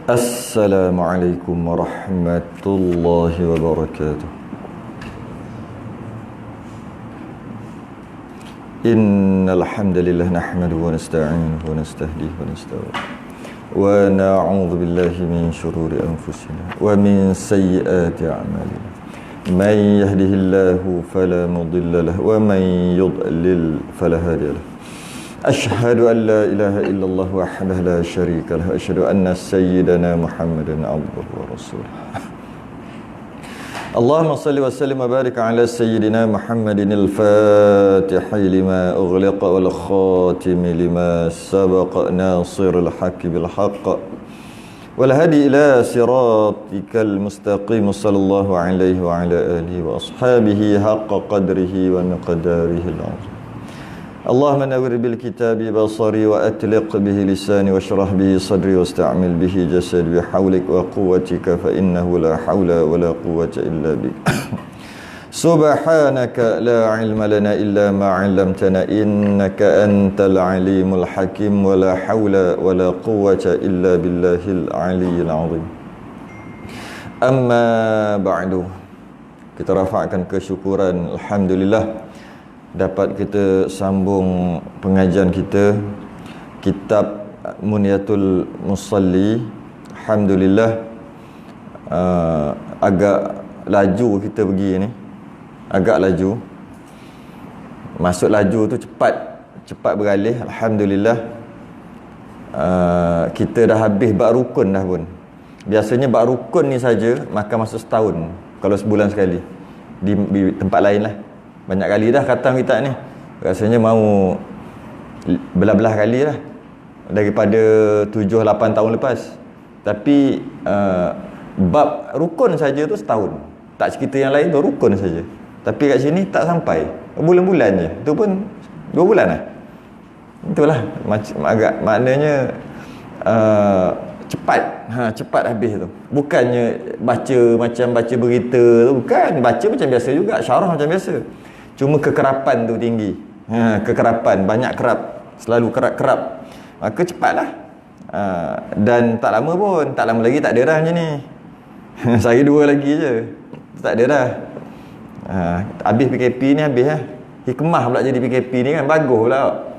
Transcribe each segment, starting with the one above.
Assalamualaikum warahmatullahi wabarakatuh. Innal hamdalillah nahmaduhu wa nasta'inuhu wa nastahdihi wa nastaghfiruh wa na'udzu billahi min shururi anfusina wa min sayyiati a'malina. Man yahdihillahu fala mudilla lahu wa man yudlil fala hadiya lahu. Asyhadu an la ilaha illallah wahdahu la syarika lahu wa asyhadu anna sayyidana Muhammadan abduhu wa rasuluh. Allahumma salli wa sallim wa barik ala sayyidina Muhammadin al-fatihi lima ughliqa wal khatimi lima sabaqa nasirul haqqi bil haqq wal hadi ila siratikal mustaqim sallallahu alaihi wa ala alihi wa ashabihi haqqa qadrihi wa miqdarihi al-azim. Allahumma nawwir bil kitabi basari wa atliq bihi lisani wa shrah bihi sadri wa sta'mil bihi jasadi bi hawlik wa quwwatika fa innahu la hawla wa la quwwata illa bik. Subhanaka la ilma lana illa ma 'allamtana innaka antal alimul hakim wa la hawla wa la quwwata illa billahil aliyyil azim. Amma ba'du. Kita rafa'kan kesyukuran alhamdulillah dapat kita sambung pengajian kita kitab Muniyatul Musalli. Alhamdulillah, agak laju kita pergi ni, agak laju, masuk laju tu cepat beralih. Alhamdulillah, kita dah habis bab rukun dah pun. Biasanya bab rukun ni saja makan masa setahun kalau sebulan sekali di tempat lain lah. Banyak kali dah khatam kitab ni. Rasanya mau belah-belah kali lah daripada 7-8 tahun lepas. Tapi bab rukun saja tu setahun. Tak cerita yang lain tu, rukun saja. Tapi kat sini tak sampai bulan-bulan je. Tu pun 2 bulan lah. Itulah agak maknanya cepat habis tu. Bukannya baca macam baca berita tu, bukan. Baca macam biasa juga, syarah macam biasa. Cuma kekerapan tu tinggi. Kekerapan, banyak kerap, selalu kerap. Maka cepatlah. Dan tak lama pun, tak lama lagi tak ada dah macam ni. Saya 2 lagi je, tak ada dah. Habis PKP ni habis lah. Hikmah pula jadi PKP ni kan, bagus pula.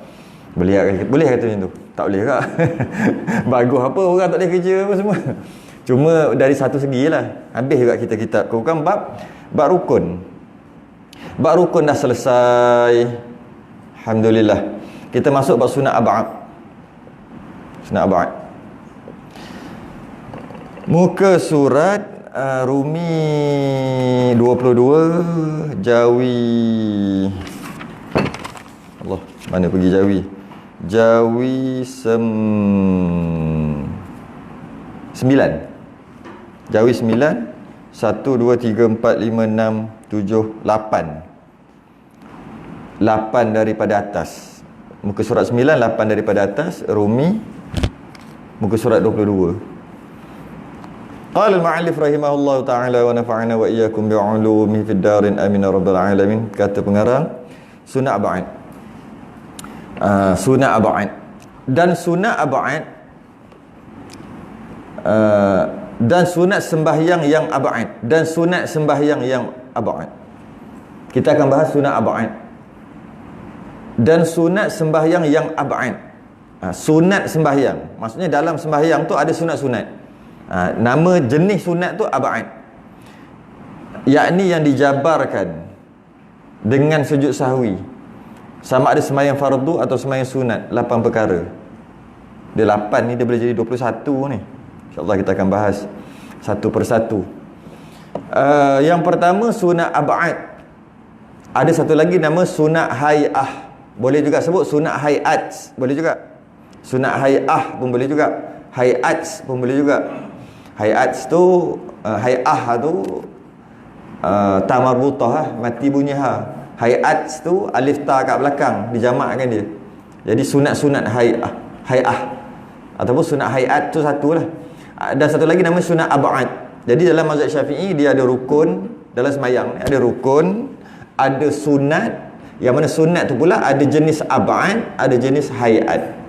Boleh kata macam tu? Tak boleh kak. Bagus apa, orang tak boleh kerja apa semua. Cuma dari satu segi lah, habis juga kita kitab. Bukan bab rukun. Bab rukun dah selesai, alhamdulillah. Kita masuk bab sunat ab'ad. Sunat ab'ad, muka surat Rumi 22, Jawi. Allah, mana pergi Jawi? Jawi 9. Jawi 9. 1, 2, 3, 4, 5, 6, 7, 8. 8 daripada atas. Muka surat 9, 8 daripada atas. Rumi, muka surat 22. Qala al-ma'allif rahimahullahu ta'ala wa nafa'ana wa iyyakum bi'ulumihi fid darin amin ya rabbal alamin. Kata pengarang, sunat ab'ad. Sunat ab'ad. Dan sunat ab'ad dan sunat sembahyang yang ab'ad. Dan sunat sembahyang yang ab'ad. Kita akan bahas sunat ab'ad dan sunat sembahyang yang ab'ad. Sunat sembahyang, maksudnya dalam sembahyang tu ada sunat-sunat. Nama jenis sunat tu ab'ad, yakni yang dijabarkan dengan sujud sahwi. Sama ada sembahyang fardu atau sembahyang sunat. 8 perkara. Dia 8 ni, dia boleh jadi 21 ni. InsyaAllah kita akan bahas satu persatu. Yang pertama sunat ab'ad. Ada satu lagi nama sunat hay'ah. Boleh juga sebut sunat hay'at, boleh juga. Sunat hay'ah pun boleh juga. Hay'at pun boleh juga. Hay'at tu, hay'ah tu ta marbutah lah, mati bunyi ha. Hay'at tu alif ta kat belakang, dijamakkan dia. Jadi sunat-sunat hay'ah ataupun sunat hay'at tu satulah. Dan satu lagi nama sunat ab'ad. Jadi dalam mazhab Syafi'i dia ada rukun dalam sembahyang ni, ada rukun, ada sunat. Yang mana sunat tu pula ada jenis ab'ad, ada jenis hay'at.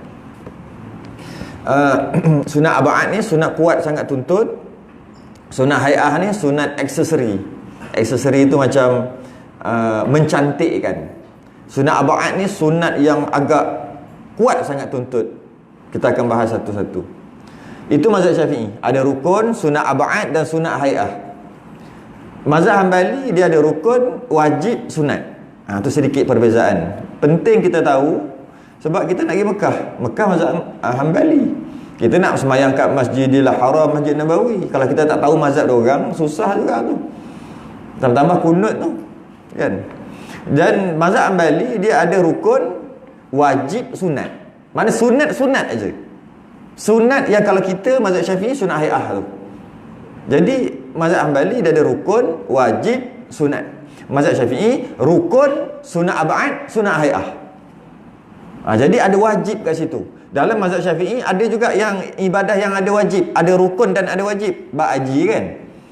Sunat ab'ad ni sunat kuat sangat tuntut. Sunat hai'ah ni sunat aksesori. Aksesori tu macam mencantikkan. Sunat ab'ad ni sunat yang agak kuat sangat tuntut. Kita akan bahas satu-satu. Itu mazhab Syafi'i. Ada rukun, sunat ab'ad dan sunat hai'ah. Mazhab Hanbali dia ada rukun, wajib, sunat. Tu sedikit perbezaan. Penting kita tahu sebab kita nak pergi Mekah. Mekah mazhab Hanbali. Kita nak sembahyang kat Masjidil Haram, Masjid Nabawi. Kalau kita tak tahu mazhab diorang, susah juga tu. Tambah-tambah kunut tu. Kan? Dan mazhab Hanbali dia ada rukun, wajib, sunat. Mana sunat aja. Sunat yang kalau kita mazhab Syafi'i sunat hai'ah tu. Jadi mazhab Hanbali dia ada rukun, wajib, sunat. Mazhab Syafi'i rukun, sunat ab'ad, sunat hai'ah. Jadi ada wajib kat situ. Dalam mazhab Syafi'i ada juga yang ibadah yang ada wajib, ada rukun dan ada wajib. Bab haji kan,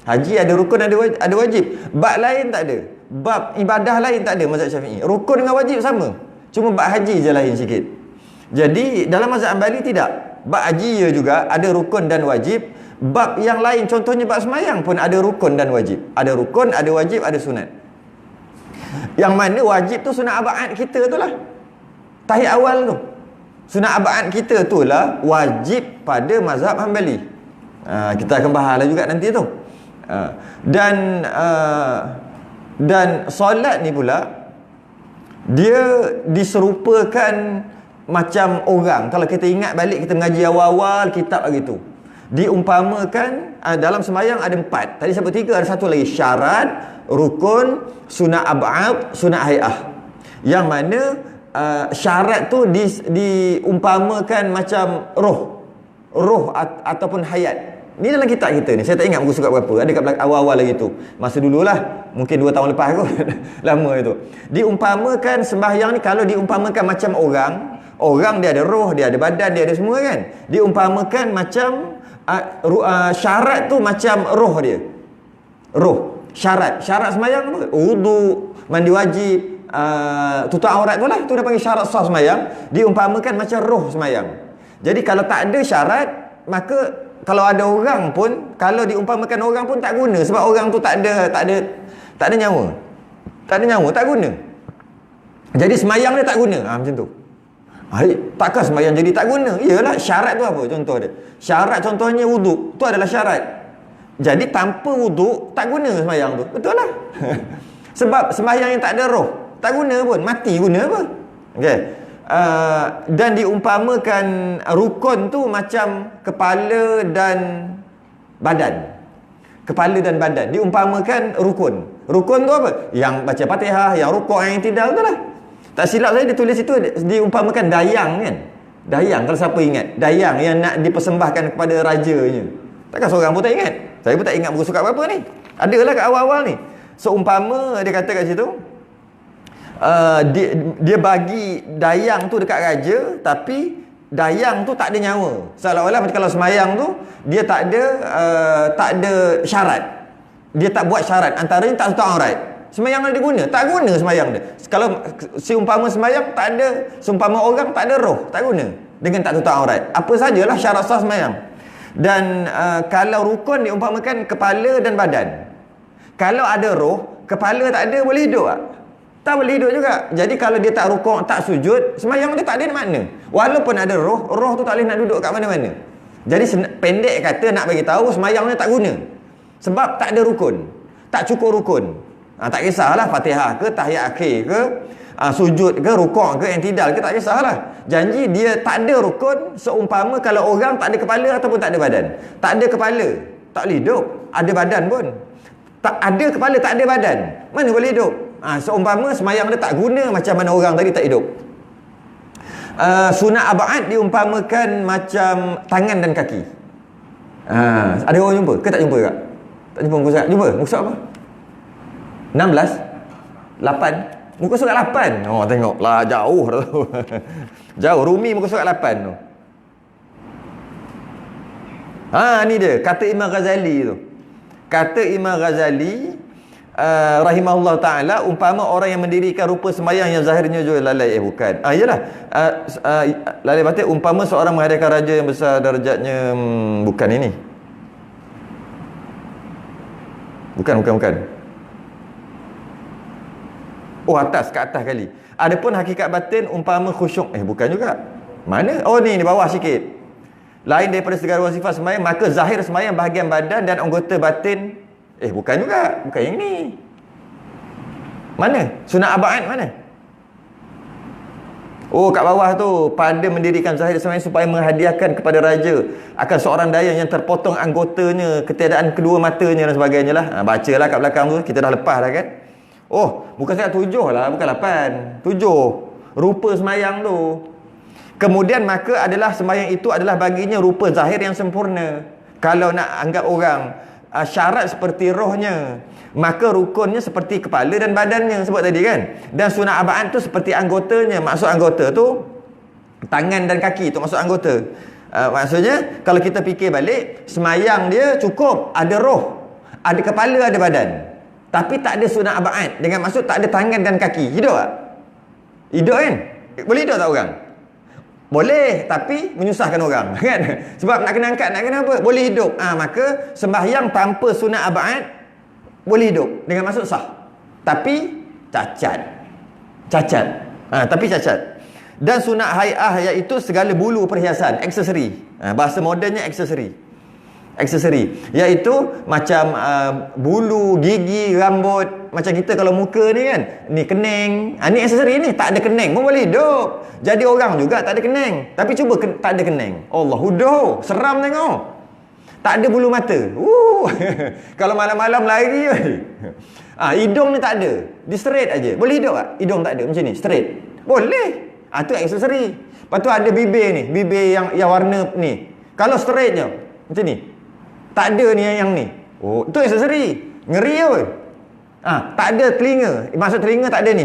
haji ada rukun, ada wajib. Bab lain tak ada. Bab ibadah lain tak ada mazhab Syafi'i. Rukun dengan wajib sama, cuma bab haji je lain sikit. Jadi dalam mazhab Hanbali tidak. Bab haji juga ada rukun dan wajib. Bab yang lain contohnya bab semayang pun ada rukun dan wajib. Ada rukun, ada wajib, ada sunat. Yang mana wajib tu sunat ab'ad kita tu lah, tahiyat awal tu. Sunat ab'ad kita tu lah wajib pada mazhab Hanbali. Kita akan bahas juga nanti tu. Dan solat ni pula dia diserupakan macam orang. Kalau kita ingat balik kita mengaji awal-awal kitab begitu, diumpamakan dalam sembahyang ada 4. Tadi sebut 3, ada satu lagi syarat, rukun, sunat ab'ad, sunat hai'ah. Yang mana syarat tu diumpamakan macam roh ataupun hayat. Ni dalam kitab kita ni. Saya tak ingat muka surat berapa. Ada kat awal-awal lagi tu. Masa dululah, mungkin 2 tahun lepas kot. Lama itu. Diumpamakan sembahyang ni kalau diumpamakan macam orang dia ada roh, dia ada badan, dia ada semua kan. Diumpamakan macam syarat tu macam roh dia. Roh. Syarat sembahyang apa? Wudu, mandi wajib, tutup aurat tu lah. Tu dia panggil syarat sah sembahyang. Diumpamakan macam roh sembahyang. Jadi kalau tak ada syarat, maka kalau ada orang pun, kalau diumpamakan orang pun tak guna. Sebab orang tu tak ada nyawa. Tak ada nyawa, tak guna. Jadi sembahyang dia tak guna. Macam tu. Takkan sembahyang jadi tak guna? Iyalah, syarat tu apa contoh dia? Syarat contohnya wuduk. Tu adalah syarat. Jadi tanpa wuduk tak guna sembahyang tu. Betul lah. Sebab sembahyang yang tak ada roh tak guna pun. Mati guna apa? Okey. Dan diumpamakan rukun tu macam kepala dan badan. Kepala dan badan diumpamakan rukun. Rukun tu apa? Yang baca Fatihah, yang rukuk, yang tidak tu lah. Tak silap saya ditulis itu diumpamakan dayang kan. Dayang, kalau siapa ingat, dayang yang nak dipersembahkan kepada rajanya. Takkan seorang pun tak ingat. Saya pun tak ingat buku surat berapa ni. Adalah kat awal-awal ni. Seumpama dia kata kat situ, dia bagi dayang tu dekat raja, tapi dayang tu tak ada nyawa. Seolah-olah macam kalau semayang tu dia tak ada syarat. Dia tak buat syarat, antaranya tak tutup aurat. Semayang ada guna? Tak guna semayang dia. Kalau seumpama semayang tak ada, seumpama orang tak ada roh, tak guna dengan tak tutup aurat. Apa sajalah syarat sah semayang. Dan kalau rukun diumpamakan kepala dan badan. Kalau ada roh, kepala tak ada, boleh hidup tak? Tak boleh hidup juga. Jadi kalau dia tak rukuk, tak sujud, semayang dia tak ada makna. Walaupun ada roh tu tak boleh nak duduk kat mana-mana. Jadi pendek kata nak bagi tahu semayang dia tak guna. Sebab tak ada rukun. Tak cukup rukun. Tak kisahlah Fatihah ke, tahiyat akhir ke, sujud ke, rukuk ke, i'tidal ke, tak kisahlah. Janji dia tak ada rukun seumpama kalau orang tak ada kepala ataupun tak ada badan. Tak ada kepala, tak boleh hidup. Ada badan pun. Tak ada kepala, tak ada badan. Mana boleh hidup? Seumpama semayang dia tak guna macam mana orang tadi tak hidup. Sunat ab'ad diumpamakan macam tangan dan kaki. Ada orang jumpa? Ke tak jumpa tak? Tak jumpa muka surat? Jumpa? Muka surat apa? 16? 8? Muka surat 8? Oh, tengoklah jauh dah tu. Jauh. Rumi muka surat 8 tu. Ni dia. Kata Imam Ghazali tu. Kata Imam Ghazali, rahimahullah ta'ala, umpama orang yang mendirikan rupa sembahyang yang zahirnya jual lalai, bukan. Yalah, lalai batin, umpama seorang mengadakan raja yang besar darjatnya, bukan ini. Bukan. Oh, atas, ke atas kali. Adapun hakikat batin, umpama khusyuk, bukan juga. Mana? Oh, ni bawah sikit. Lain daripada segala sifat sembahyang, maka zahir sembahyang bahagian badan dan anggota batin, bukan juga. Bukan yang ni. Mana? Sunat abad mana? Oh, kat bawah tu, pada mendirikan zahir sembahyang supaya menghadiahkan kepada raja akan seorang dayang yang terpotong anggotanya, ketiadaan kedua matanya dan sebagainya lah. Bacalah kat belakang tu, kita dah lepas dah kan. Oh, bukan saya 7 lah, bukan 8. 7 rupa sembahyang tu. Kemudian maka adalah sembahyang itu adalah baginya rupa zahir yang sempurna. Kalau nak anggap orang syarat seperti rohnya, maka rukunnya seperti kepala dan badannya, sebut tadi kan. Dan sunat abad tu seperti anggotanya. Maksud anggota tu tangan dan kaki tu maksud anggota. Maksudnya kalau kita fikir balik, sembahyang dia cukup ada roh, ada kepala, ada badan. Tapi tak ada sunat abad, dengan maksud tak ada tangan dan kaki. Hidup tak? Hidup kan? Boleh hidup tak orang? Boleh, tapi menyusahkan orang kan? Sebab nak kena angkat, nak kena apa? Boleh hidup. Maka sembahyang tanpa sunat abad boleh hidup, dengan maksud sah. Tapi cacat. Tapi cacat. Dan sunat hai'ah, iaitu segala bulu perhiasan, aksesori. Bahasa modennya aksesori, iaitu macam bulu, gigi, rambut. Macam kita kalau muka ni kan, ni kening, ni aksesori ni, tak ada kening pun boleh hidup. Jadi orang juga tak ada kening, tapi cuba tak ada kening, Allah hudoh, seram tengok. Tak ada bulu mata. Kalau malam-malam lari hidung ni tak ada, di straight aja. Boleh hidup tak? Hidung tak ada macam ni, straight. Boleh. Tu aksesori. Lepas tu ada bibir ni, bibir yang warna ni. Kalau straight je macam ni, tak ada ni yang ni. Itu aksesori. Ngeri apa? Tak ada telinga. Maksud telinga tak ada ni.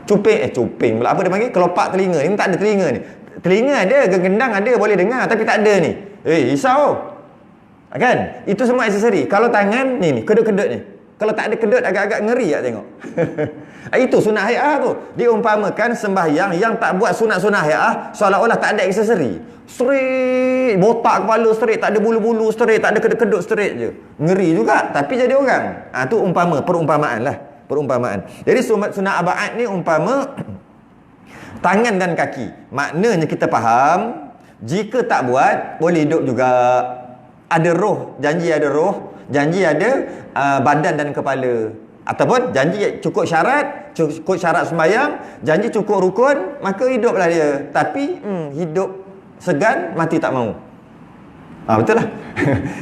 Cuping pula, apa dia panggil? Kelopak telinga. Ini tak ada telinga ni. Telinga ada, gendang ada, boleh dengar, tapi tak ada ni. Risau. Kan? Itu semua aksesori. Kalau tangan ni, kedut-kedut ni. Kalau tak ada kedut, agak-agak ngeri tak tengok. Itu sunat hai'ah tu. Diumpamakan sembahyang yang tak buat sunat-sunat hai'ah, seolah-olah tak ada aksesori. Straight, botak kepala straight, tak ada bulu-bulu straight, tak ada kedut-kedut straight je. Ngeri juga, tapi jadi orang. Tu perumpamaan lah. Perumpamaan. Jadi sunat abad ni umpama tangan dan kaki. Maknanya kita faham, jika tak buat, boleh hidup juga. Ada roh, janji ada roh, janji ada badan dan kepala. Ataupun janji cukup syarat sembahyang, janji cukup rukun, maka hiduplah dia. Tapi hidup segan, mati tak mau. Betul lah.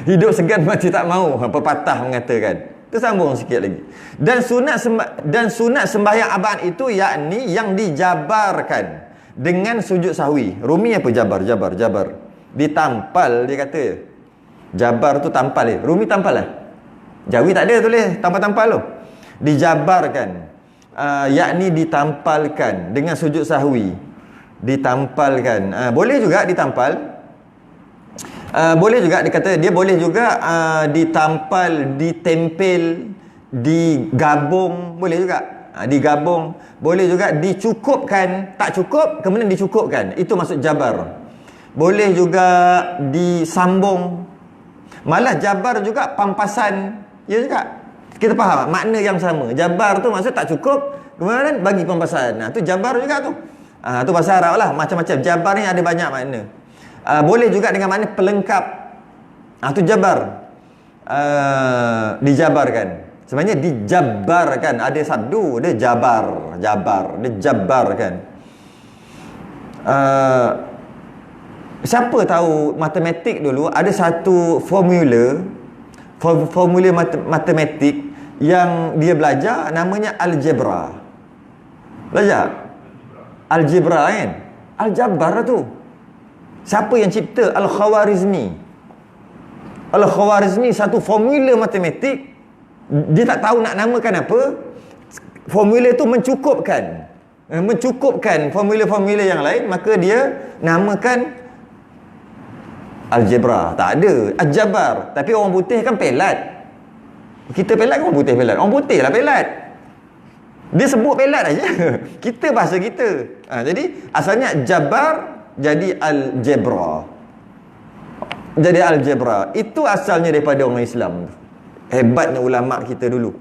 Hidup segan, mati tak mau, pepatah mengatakan. Tersambung sikit lagi. Dan sunat sembahyang abad itu, yakni yang dijabarkan dengan sujud sahwi. Rumi apa jabar? Ditampal, dia kata. Jabar tu tampal dia. Rumi tampal lah. Jawi tak ada tulis tampal-tampal tu. Dijabarkan, yakni ditampalkan dengan sujud sahwi. Ditampalkan. Boleh juga ditampal. Boleh juga dia kata, dia boleh juga ditampal, ditempel, digabung, boleh juga. Digabung, boleh juga dicukupkan, tak cukup kemudian dicukupkan. Itu maksud jabar. Boleh juga disambung. Malah jabar juga pampasan. Ya juga. Kita faham makna yang sama. Jabar tu maksud tak cukup, kemudian bagi pampasan. Tu jabar juga tu. Tu bahasa Arab lah, macam-macam. Jabar ni ada banyak makna. Boleh juga dengan makna pelengkap. Tu jabar. Dijabarkan. Sebenarnya dijabarkan. Ada sabdu, dia jabar. Dijabarkan. Siapa tahu matematik dulu ada satu formula matematik yang dia belajar, namanya algebra. Belajar algebra kan? Aljabar tu. Siapa yang cipta? Al-Khawarizmi. Al-Khawarizmi satu formula matematik, dia tak tahu nak namakan apa. Formula tu mencukupkan formula-formula yang lain, maka dia namakan algebra. Tak ada aljabar. Tapi orang putih kan pelat. Kita pelat, orang putih pelat. Orang putih lah pelat. Dia sebut pelat aja. Kita bahasa kita. Jadi asalnya Jabar jadi Al-Jabra. Jadi Al-Jabra. Itu asalnya daripada orang Islam. Hebatnya ulama kita dulu.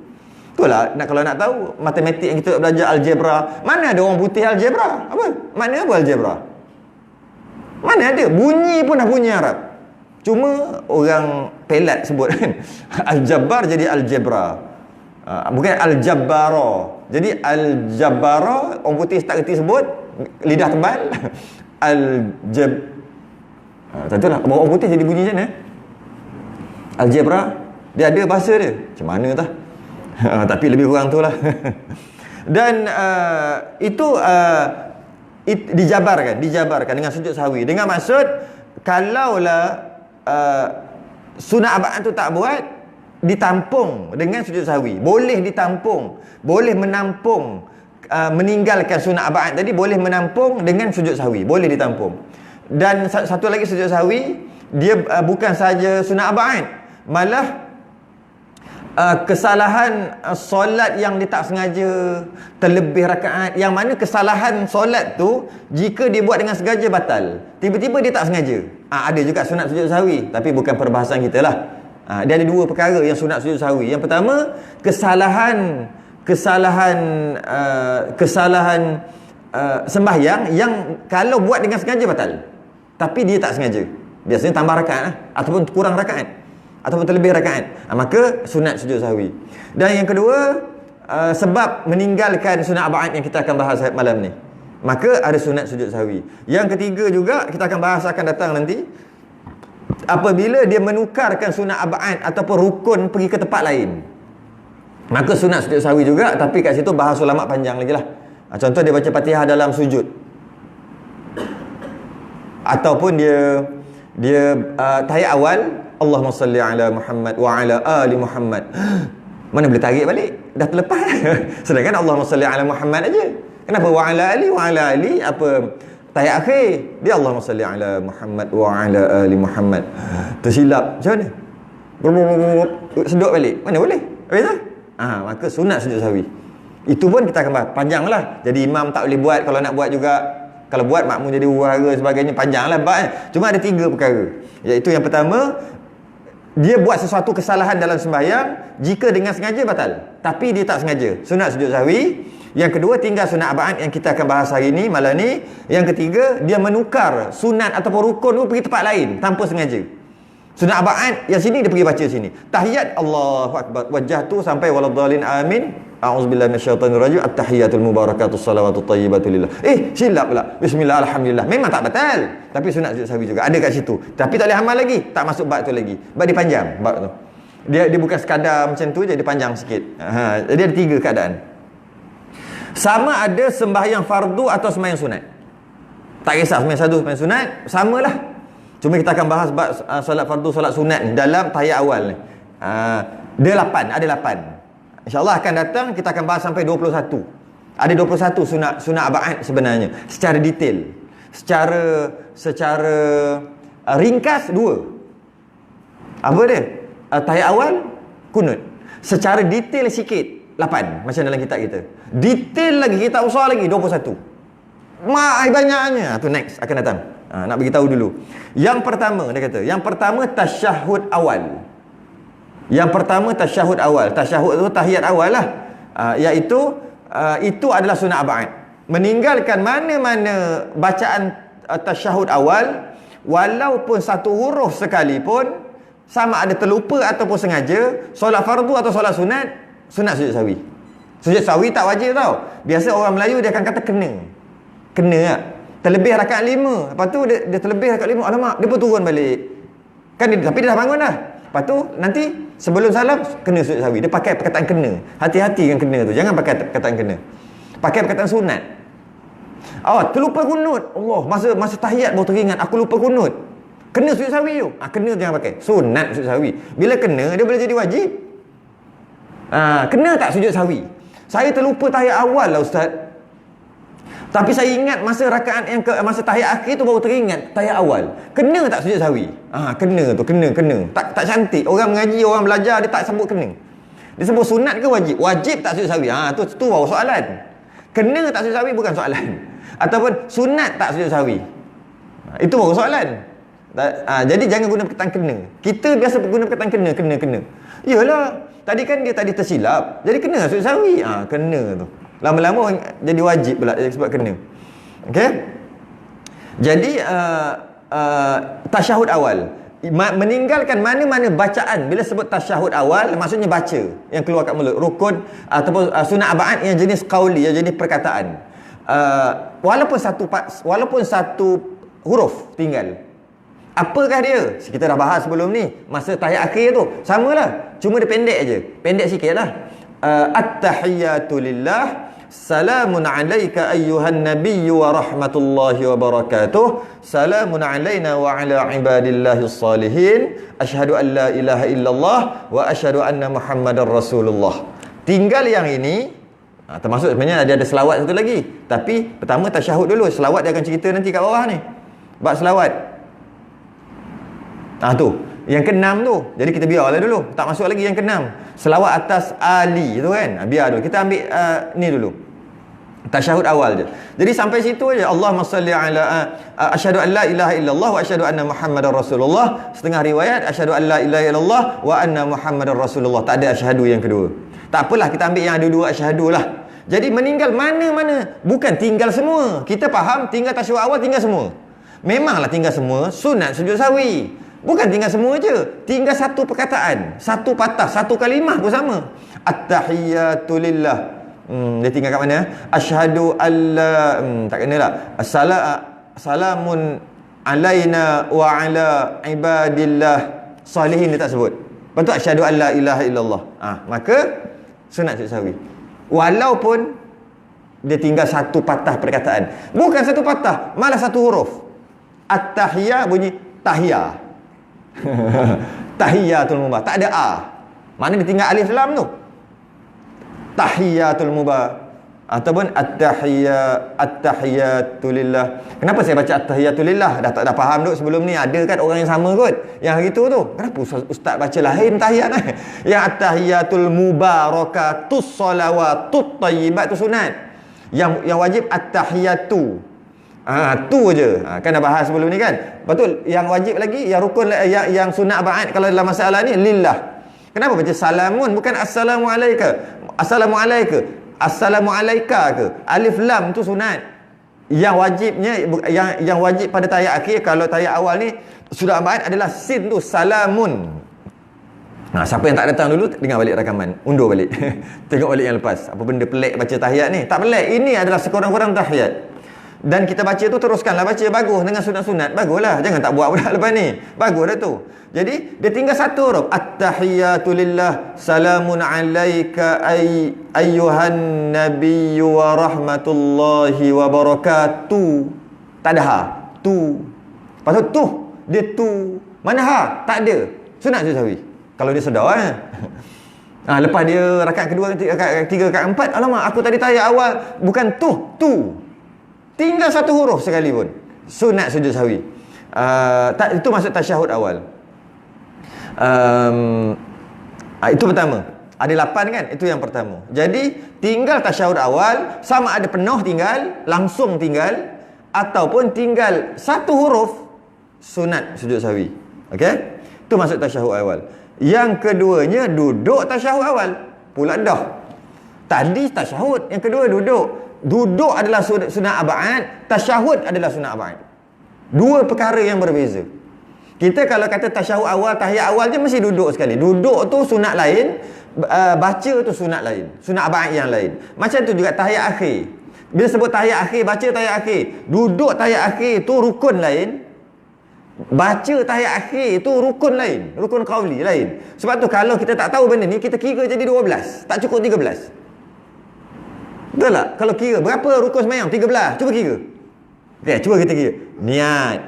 Itulah kalau nak tahu matematik yang kita belajar Al-Jabra. Mana ada orang putih Al-Jabra? Apa? Mana apa Al-Jabra? Mana ada? Bunyi pun dah bunyi Arab. Cuma orang pelat sebut kan. Al-Jabbar jadi Al-Jabra. Bukan Al-Jabbara. Jadi Al-Jabbara, orang putih tak kerti sebut, lidah tebal. Al-Jab tak tahu lah orang putih jadi bunyi macam mana. Al-Jabra, dia ada bahasa dia. Macam mana tah? Tapi lebih kurang tu lah. Dan itu dijabarkan dengan sujud sahwi. Dengan maksud, kalaulah sunat abad tu tak buat, ditampung dengan sujud sahwi. Boleh ditampung, boleh menampung, meninggalkan sunat abad tadi boleh menampung dengan sujud sahwi, boleh ditampung. Dan satu lagi sujud sahwi, dia bukan saja sunat abad, malah kesalahan solat yang dia tak sengaja, terlebih rakaat, yang mana kesalahan solat tu jika dia buat dengan sengaja batal. Tiba-tiba dia tak sengaja. Ada juga sunat sujud sahwi, tapi bukan perbahasan kita lah. Dia ada dua perkara yang sunat sujud sahwi. Yang pertama, kesalahan sembahyang yang kalau buat dengan sengaja batal, tapi dia tak sengaja. Biasanya tambah rakaat lah, ataupun kurang rakaat, ataupun terlebih rakaat, maka sunat sujud sahwi. Dan yang kedua, sebab meninggalkan sunat abad yang kita akan bahas malam ni, maka ada sunat sujud sahwi. Yang ketiga juga kita akan bahas, akan datang nanti, apabila dia menukarkan sunat abad ataupun rukun pergi ke tempat lain, maka sunat sujud sahwi juga. Tapi kat situ bahas ulama panjang lagi lah. Contoh dia baca Fatihah dalam sujud, ataupun dia tahiyat awal, Allahumma salli ala Muhammad wa ala ali Muhammad. Mana boleh tarik balik, dah terlepas. Sedangkan Allahumma salli ala Muhammad aja. Kenapa wa ala ali apa tahiyat akhir dia Allahumma salli ala Muhammad wa ala ali Muhammad. Tersilap macam mana? Sedut balik, mana boleh? Habis tu? Maka sunat sujud sahwi. Itu pun kita akan bahas panjang lah. Jadi imam tak boleh buat, kalau nak buat juga, kalau buat makmum jadi huru-hara sebagainya, panjang lah bab. Cuma ada 3 perkara, iaitu yang pertama, dia buat sesuatu kesalahan dalam sembahyang, jika dengan sengaja batal, tapi dia tak sengaja, sunat sujud sahwi. Yang kedua, tinggal sunat abad yang kita akan bahas hari ni, malam ni. Yang ketiga, dia menukar sunat ataupun rukun tu pergi tempat lain tanpa sengaja. Sunat abad yang sini dia pergi baca sini. Tahiyat Allahu Akbar, wajah tu sampai waladhdallin amin, a'udzubillahi minasyaitonir rajim, at-tahiyatul mubarakatus salawatut thayyibatu lillah. Silap pula. Bismillah, alhamdulillah. Memang tak batal, tapi sunat sujud sahwi juga ada kat situ. Tapi tak boleh amal lagi, tak masuk bab tu lagi. Bab dia panjang, bab tu. Dia bukan sekadar macam tu je, dia panjang sikit. Jadi ada 3 keadaan. Sama ada sembahyang fardu atau sembahyang sunat. Tak kisah sembahyang fardu, sembahyang sunat, samalah. Cuma kita akan bahas solat fardu, solat sunat ni dalam tahiyat awal ni. Dia 8, ada 8. InsyaAllah akan datang kita akan bahas sampai 21. Ada 21 sunat abad sebenarnya secara detail. Secara ringkas 2. Apa dia? Tahiyat awal, kunut. Secara detail sikit 8, macam dalam kitab kita. Detail lagi, kitab besar lagi 21. Banyaknya. Tu next akan datang. Nak bagi tahu dulu. Yang pertama, dia kata, yang pertama tasyahud awal. Yang pertama tasyahud awal. Tasyahud tu tahiyat awal lah. Iaitu itu adalah sunat abad. Meninggalkan mana-mana bacaan tasyahud awal, walaupun satu huruf sekalipun, sama ada terlupa ataupun sengaja, solat fardu atau solat sunat, sunat sujud sahwi. Sujud sahwi tak wajib tau. Biasa orang Melayu dia akan kata kena lah. Terlebih rakaat 5, lepas tu dia terlebih rakaat 5, alamak, dia pun turun balik kan tapi dia dah bangun dah. Lepas tu nanti sebelum salam kena sujud sahwi. Dia pakai perkataan kena. Hati-hati dengan kena tu, jangan pakai perkataan kena, pakai perkataan sunat. Terlupa kunut, Allah, masa tahiyat baru teringat aku lupa kunut, kena sujud sahwi tu. Kena jangan pakai sunat sujud sahwi. Bila kena dia boleh jadi wajib. Kena tak sujud sahwi? Saya terlupa tahiyat awal lah ustaz, tapi saya ingat masa rakaat yang masa tahiyat akhir tu baru teringat tahiyat awal. Kena tak sujud sahwi? Kena tu, kena. Tak cantik. Orang mengaji, orang belajar dia tak sebut kena. Disebut sunat ke wajib? Wajib tak sujud sahwi. Tu baru soalan. Kena tak sujud sahwi bukan soalan. Ataupun sunat tak sujud sahwi. Itu baru soalan. Jadi jangan guna perkataan kena. Kita biasa guna perkataan kena. Yalah, tadi kan dia tadi tersilap. Jadi kena sujud sahwi. Kena tu. Lama-lama jadi wajib pula sebab kena. Okey? Jadi tasyahud awal, meninggalkan mana-mana bacaan. Bila sebut tasyahud awal, maksudnya baca yang keluar kat mulut, rukun ataupun sunat ab'ad yang jenis qauli, yang jenis perkataan. Walaupun satu huruf tinggal. Apakah dia? Kita dah bahas sebelum ni, masa tahiyat akhir tu samalah, cuma dia pendek aje, pendek sikitlah. At-tahiyatu lillah, salamun alayka ayyuhan nabiyyu wa rahmatullahi wa barakatuh, salamun alayna wa ala ibadillahis salihin, asyhadu an la ilaha illallah wa asyhadu anna muhammadar rasulullah. Tinggal yang ini, termasuk sebenarnya ada selawat satu lagi, tapi pertama tasyahud dulu. Selawat dia akan cerita nanti kat bawah ni bab selawat. Tu yang keenam tu, jadi kita biarlah dulu, tak masuk lagi yang keenam, selawat atas ali tu kan. Biar dulu, kita ambil ni dulu, tasyahud awal je. Jadi sampai situ aja. Allahumma salli ala asyhadu an la ilaha illallah wa asyhadu anna muhammadar rasulullah. Setengah riwayat asyhadu an la ilaha illallah wa anna muhammadar rasulullah. Tak ada asyhadu yang kedua. Tak apalah, kita ambil yang ada dua asyhadu lah. Jadi meninggal mana-mana, bukan tinggal semua. Kita faham tinggal tasyahud awal, tinggal semua. Memanglah tinggal semua sunat sujud sahwi. Bukan tinggal semua je, tinggal satu perkataan, satu patah, satu kalimah pun sama. At-tahiyatu lillah. Dia tinggal kat mana? Asyhadu alla, tak kenalah. Salamun alaina wa ala ibadillah salihin, dia tak sebut. Lepas tu asyhadu alla ilaha illallah. Maka sunat sujud sahwi. Walaupun dia tinggal satu patah perkataan. Bukan satu patah, malah satu huruf. At-tahiyah bunyi tahiyah. Tahiyatul mubah, tak ada mana dia tinggal alif lam tu. Tahiyatul mubah ataupun at-tahiyatu lillah. Kenapa saya baca at-tahiyatu lillah? Dah faham duk sebelum ni, ada kan orang yang sama kot yang hari tu. Kenapa ustaz baca lain tahiyat yang at-tahiyatul mubarakatus salawatut tayyibat tu sunat. Yang wajib at-tahiyatu. Tu je. Kan dah bahas sebelum ni kan. Betul. Yang wajib lagi, yang rukun, yang sunat ba'ad kalau dalam masalah ni lillah. Kenapa baca salamun bukan assalamualaikum? Assalamualaikum, assalamualaika ke? Alif lam tu sunat. Yang wajibnya, yang wajib pada tahiyat akhir, kalau tahiyat awal ni sunat ba'ad adalah sin tu, salamun. Siapa yang tak datang dulu, dengar balik rakaman, undur balik. Tengok balik yang lepas. Apa benda pelik baca tahiyat ni? Tak pelik. Ini adalah sekurang-kurang tahiyat. Dan kita baca tu, teruskanlah baca, bagus dengan sunat-sunat, baguslah. Jangan tak buat pula lepas ni. Bagus dah tu. Jadi dia tinggal satu huruf. At-tahiyatu lillah, salamun alayka ayyuhan nabiyyu wa rahmatullahi wa barakatuh. Tak ada tu. Lepas tu dia tu. Mana tak ada. Sunat sujud sahwi kalau dia sedar lepas dia rakaat kedua, rakaat ketiga, rakaat empat, alamak aku tadi tahiyat awal bukan tu. Tinggal satu huruf sekalipun, sunat sujud sahwi. Itu maksud tasyahud awal. Itu pertama. Ada 8 kan? Itu yang pertama. Jadi tinggal tasyahud awal, sama ada penuh tinggal, langsung tinggal, ataupun tinggal satu huruf, sunat sujud sahwi. Okey? Itu maksud tasyahud awal. Yang keduanya duduk tasyahud awal. Pula dah. Tadi tasyahud, yang kedua duduk. Duduk adalah sunat ab'ad, tasyahud adalah sunat ab'ad. Dua perkara yang berbeza. Kita kalau kata tasyahud awal, tahiyat awal je mesti duduk sekali. Duduk tu sunat lain, baca tu sunat lain, sunat ab'ad yang lain. Macam tu juga tahiyat akhir. Bila sebut tahiyat akhir, baca tahiyat akhir. Duduk tahiyat akhir tu rukun lain, baca tahiyat akhir tu rukun lain, rukun qauli lain. Sebab tu kalau kita tak tahu benda ni, kita kira jadi 12, tak cukup 13. Betul tak? Kalau kira berapa rukun sembahyang? 13. Cuba kira. Okey, cuba kita kira. Niat,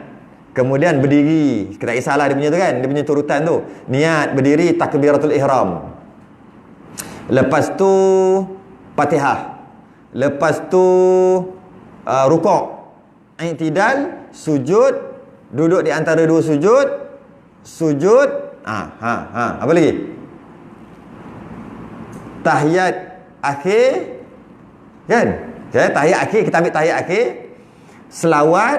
kemudian berdiri. Kita tak kisahlah dia punya tu kan, dia punya turutan tu. Niat, berdiri, takbiratul ihram. Lepas tu Fatihah. Lepas tu rukuk, i'tidal, sujud, duduk di antara dua sujud, apa lagi? tahiyat akhir, kan? Tahiyat akhir, kita ambil tahiyat akhir, selawat,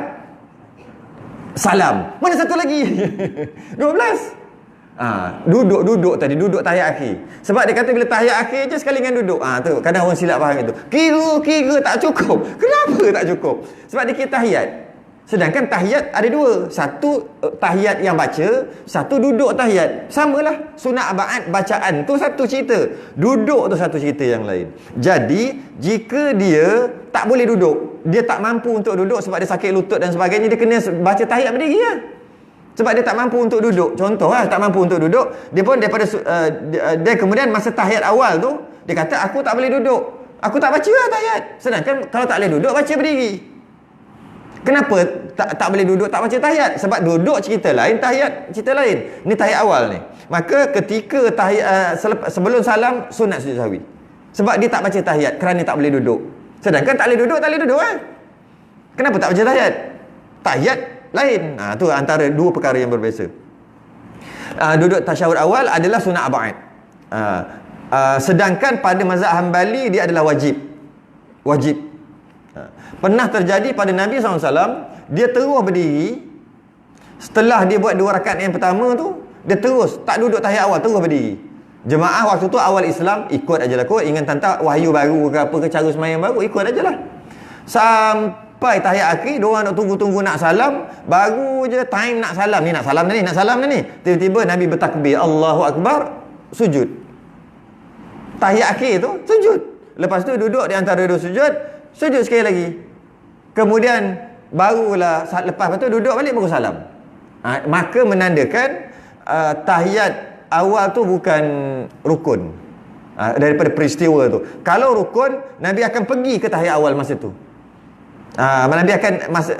salam. Mana satu lagi? 12. Duduk tadi, duduk tahiyat akhir. Sebab dia kata bila tahiyat akhir je sekali dengan duduk. Tu kadang orang silap faham itu. Kira tak cukup. Kenapa tak cukup? Sebab dia kira tahiyat. Sedangkan tahiyat ada dua. Satu tahiyat yang baca, satu duduk tahiyat. Samalah. Sunat abad bacaan tu satu cerita, duduk tu satu cerita yang lain. Jadi jika dia tak boleh duduk, dia tak mampu untuk duduk sebab dia sakit lutut dan sebagainya, dia kena baca tahiyat berdiri lah. Sebab dia tak mampu untuk duduk. Contoh lah, tak mampu untuk duduk, dia pun daripada dia kemudian masa tahiyat awal tu dia kata aku tak boleh duduk, aku tak baca lah tahiyat. Sedangkan kalau tak boleh duduk, baca berdiri. Kenapa tak boleh duduk, tak baca tahiyat? Sebab duduk cerita lain, tahiyat cerita lain. Ni tahiyat awal ni. Maka ketika tahiyat sebelum salam, sunat sujud sahwi. Sebab dia tak baca tahiyat kerana tak boleh duduk. Sedangkan tak boleh duduk kan? Kenapa tak baca tahiyat? Tahiyat lain. Tu antara dua perkara yang berbeza. Duduk tasyahud awal adalah sunat abad. Sedangkan pada mazhab Hambali dia adalah wajib. Pernah terjadi pada Nabi SAW, dia terus berdiri. Setelah dia buat 2 rakaat yang pertama tu, dia terus, tak duduk tahiyat awal, terus berdiri. Jemaah waktu tu awal Islam, ikut ajalah kot. Ingat tentang wahyu baru ke apa ke, cara semayang baru, ikut ajalah. Sampai tahiyat akhir, diorang nak tunggu-tunggu nak salam. Baru je time nak salam. Ni nak salam dah ni. Tiba-tiba Nabi bertakbir, Allahu Akbar, sujud. Tahiyat akhir tu, sujud. Lepas tu duduk di antara dua sujud sekali lagi. Kemudian barulah lepas tu duduk balik baru salam. Maka menandakan tahiyat awal tu bukan rukun daripada peristiwa tu. Kalau rukun, Nabi akan pergi ke tahiyat awal masa tu. Nabi akan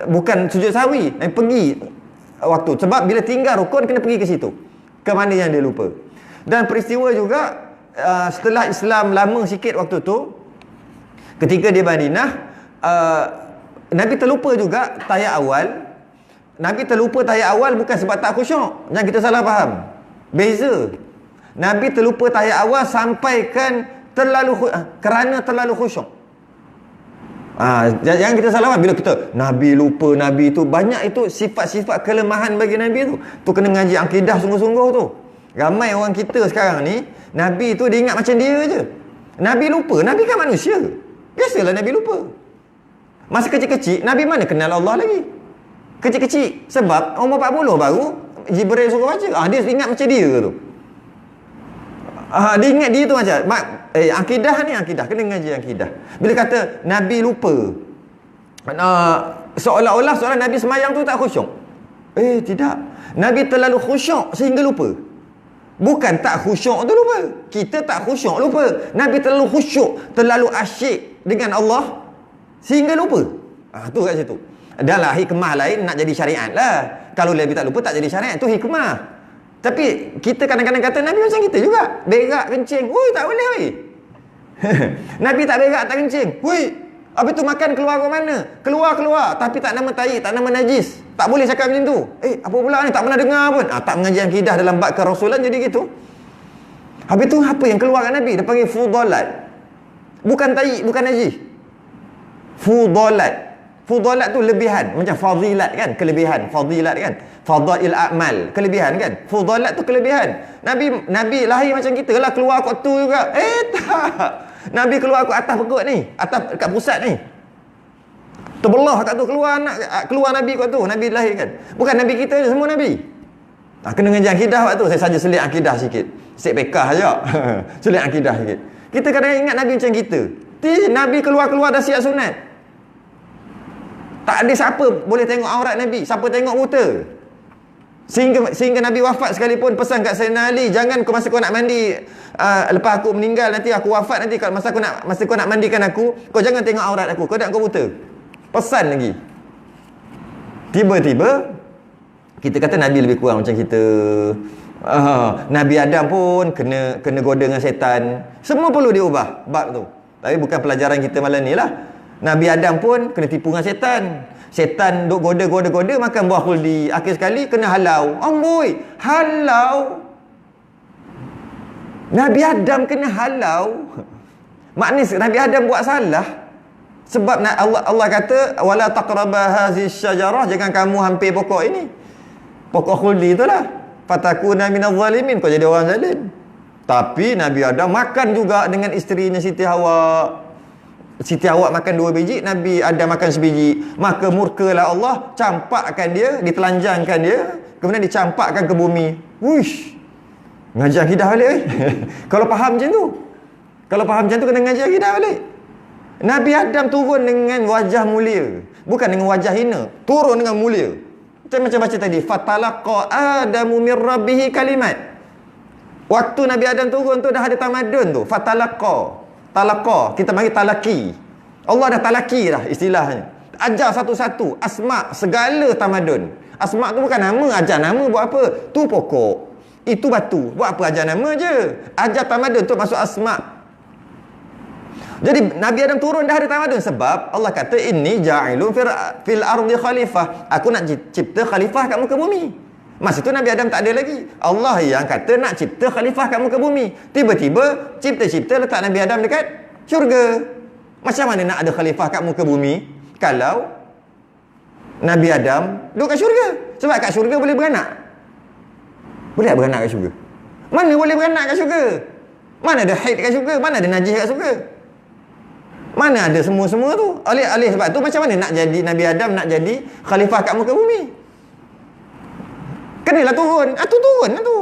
bukan sujud sahwi, Nabi pergi waktu. Sebab bila tinggal rukun kena pergi ke situ, ke mana yang dia lupa. Dan peristiwa juga setelah Islam lama sikit waktu tu, ketika dia Madinah, Nabi terlupa juga tahiyat awal. Nabi terlupa tahiyat awal bukan sebab tak khusyuk. Jangan kita salah faham. Beza. Nabi terlupa tahiyat awal sampaikan kerana terlalu khusyuk. Jangan kita salah faham. Bila kita Nabi lupa, Nabi tu banyak itu sifat-sifat kelemahan bagi Nabi tu. Tu kena ngaji akidah sungguh-sungguh tu. Ramai orang kita sekarang ni, Nabi tu dia ingat macam dia je. Nabi lupa. Nabi kan manusia. Biasalah Nabi lupa. Masa kecil-kecil, Nabi mana kenal Allah lagi? Kecil-kecil. Sebab umur 40 baru Jibril suruh baca. Dia ingat macam dia tu. Dia ingat dia tu macam akidah ni, akidah. Kena ngaji akidah. Bila kata Nabi lupa, seolah-olah Nabi semayang tu tak khusyuk. Tidak. Nabi terlalu khusyuk sehingga lupa. Bukan tak khusyuk tu lupa. Kita tak khusyuk lupa. Nabi terlalu khusyuk, terlalu asyik dengan Allah sehingga lupa. Tu kat situ. Dan lah hikmah lain nak jadi syariat lah. Kalau Nabi tak lupa tak jadi syariat, tu hikmah. Tapi kita kadang-kadang kata Nabi macam kita juga. Berak kencing, tak boleh weh. Nabi tak berak tak kencing. Habis tu makan keluar ke mana? Keluar tapi tak nama tahi, tak nama najis. Tak boleh cakap macam tu. Apa pula ni, tak pernah dengar pun. Tak mengaji akidah dalam bab kerasulan jadi gitu. Habis tu apa yang keluar kat Nabi? Dia panggil fudalat. Bukan tahi, bukan najis. Fudalat tu lebihan. Macam fadilat kan, kelebihan. Fadilat kan, fadail a'mal, kelebihan kan. Fudalat tu kelebihan. Nabi lahir macam kita lah, keluar kot tu juga. Tak. Nabi keluar kot atas perut ni, atas kat pusat ni. Terbelah kat tu, keluar Nabi kot tu. Nabi lahir kan. Bukan Nabi kita je, semua Nabi. Kena ngaji akidah waktu tu. Saya saja selit akidah sikit. Sik pekah je. Selit akidah sikit. Kita kadang ingat Nabi macam kita. Nabi keluar dah siap sunat. Tak ada siapa boleh tengok aurat Nabi. Siapa tengok buta. Sehingga Nabi wafat sekalipun pesan kat Sayyidina Ali, jangan masa kau nak mandi, lepas aku meninggal nanti, aku wafat nanti, kalau masa kau nak mandikan aku, kau jangan tengok aurat aku, kau nak kau buta. Pesan lagi. Tiba-tiba kita kata Nabi lebih kurang macam kita. Nabi Adam pun kena goda dengan setan. Semua perlu diubah bab tu. Tapi bukan pelajaran kita malam ni lah. Nabi Adam pun kena tipu dengan setan. Setan duk goda makan buah khuldi. Akhir sekali kena halau. Amboi, halau. Nabi Adam kena halau. Maknanya Nabi Adam buat salah. Sebab Allah kata wala taqraba hazihi syajarah, jangan kamu hampir pokok ini. Pokok khuldi itulah. Fatakuna minadh zalimin, kau jadi orang zalim. Tapi Nabi Adam makan juga dengan isterinya Siti Hawa. Siti Hawa makan 2 biji, Nabi Adam makan sebiji. Maka murkalah Allah, campakkan dia, ditelanjangkan dia, kemudian dicampakkan ke bumi. Wush. Ngajar akidah balik. Kalau faham macam tu. Kalau faham macam tu kena ngajar akidah balik. Nabi Adam turun dengan wajah mulia, bukan dengan wajah hina. Turun dengan mulia. Macam baca tadi, fatalaqa adamu mir rabbih kalimat. Waktu Nabi Adam turun tu dah ada tamadun tu. Fatalaqa. Talaqa, kita panggil talaki. Allah dah talaki dah istilahnya. Ajar satu-satu asma segala tamadun. Asma tu bukan nama, ajar nama buat apa? Tu pokok, itu batu, buat apa ajar nama je. Ajar tamadun tu masuk asma. Jadi Nabi Adam turun dah ada tamadun sebab Allah kata inni ja'ilun fil ardi khalifah. Aku nak cipta khalifah kat muka bumi. Masa tu Nabi Adam tak ada lagi. Allah yang kata nak cipta khalifah kat muka bumi. Tiba-tiba cipta-cipta letak Nabi Adam dekat syurga. Macam mana nak ada khalifah kat muka bumi kalau Nabi Adam duduk kat syurga? Sebab kat syurga boleh beranak. Boleh tak beranak kat syurga? Mana boleh beranak kat syurga? Mana ada haid kat syurga? Mana ada najis kat syurga? Mana ada semua-semua tu? Oleh sebab tu macam mana nak jadi Nabi Adam, nak jadi khalifah kat muka bumi? Kenalah turun. Turun lah tu.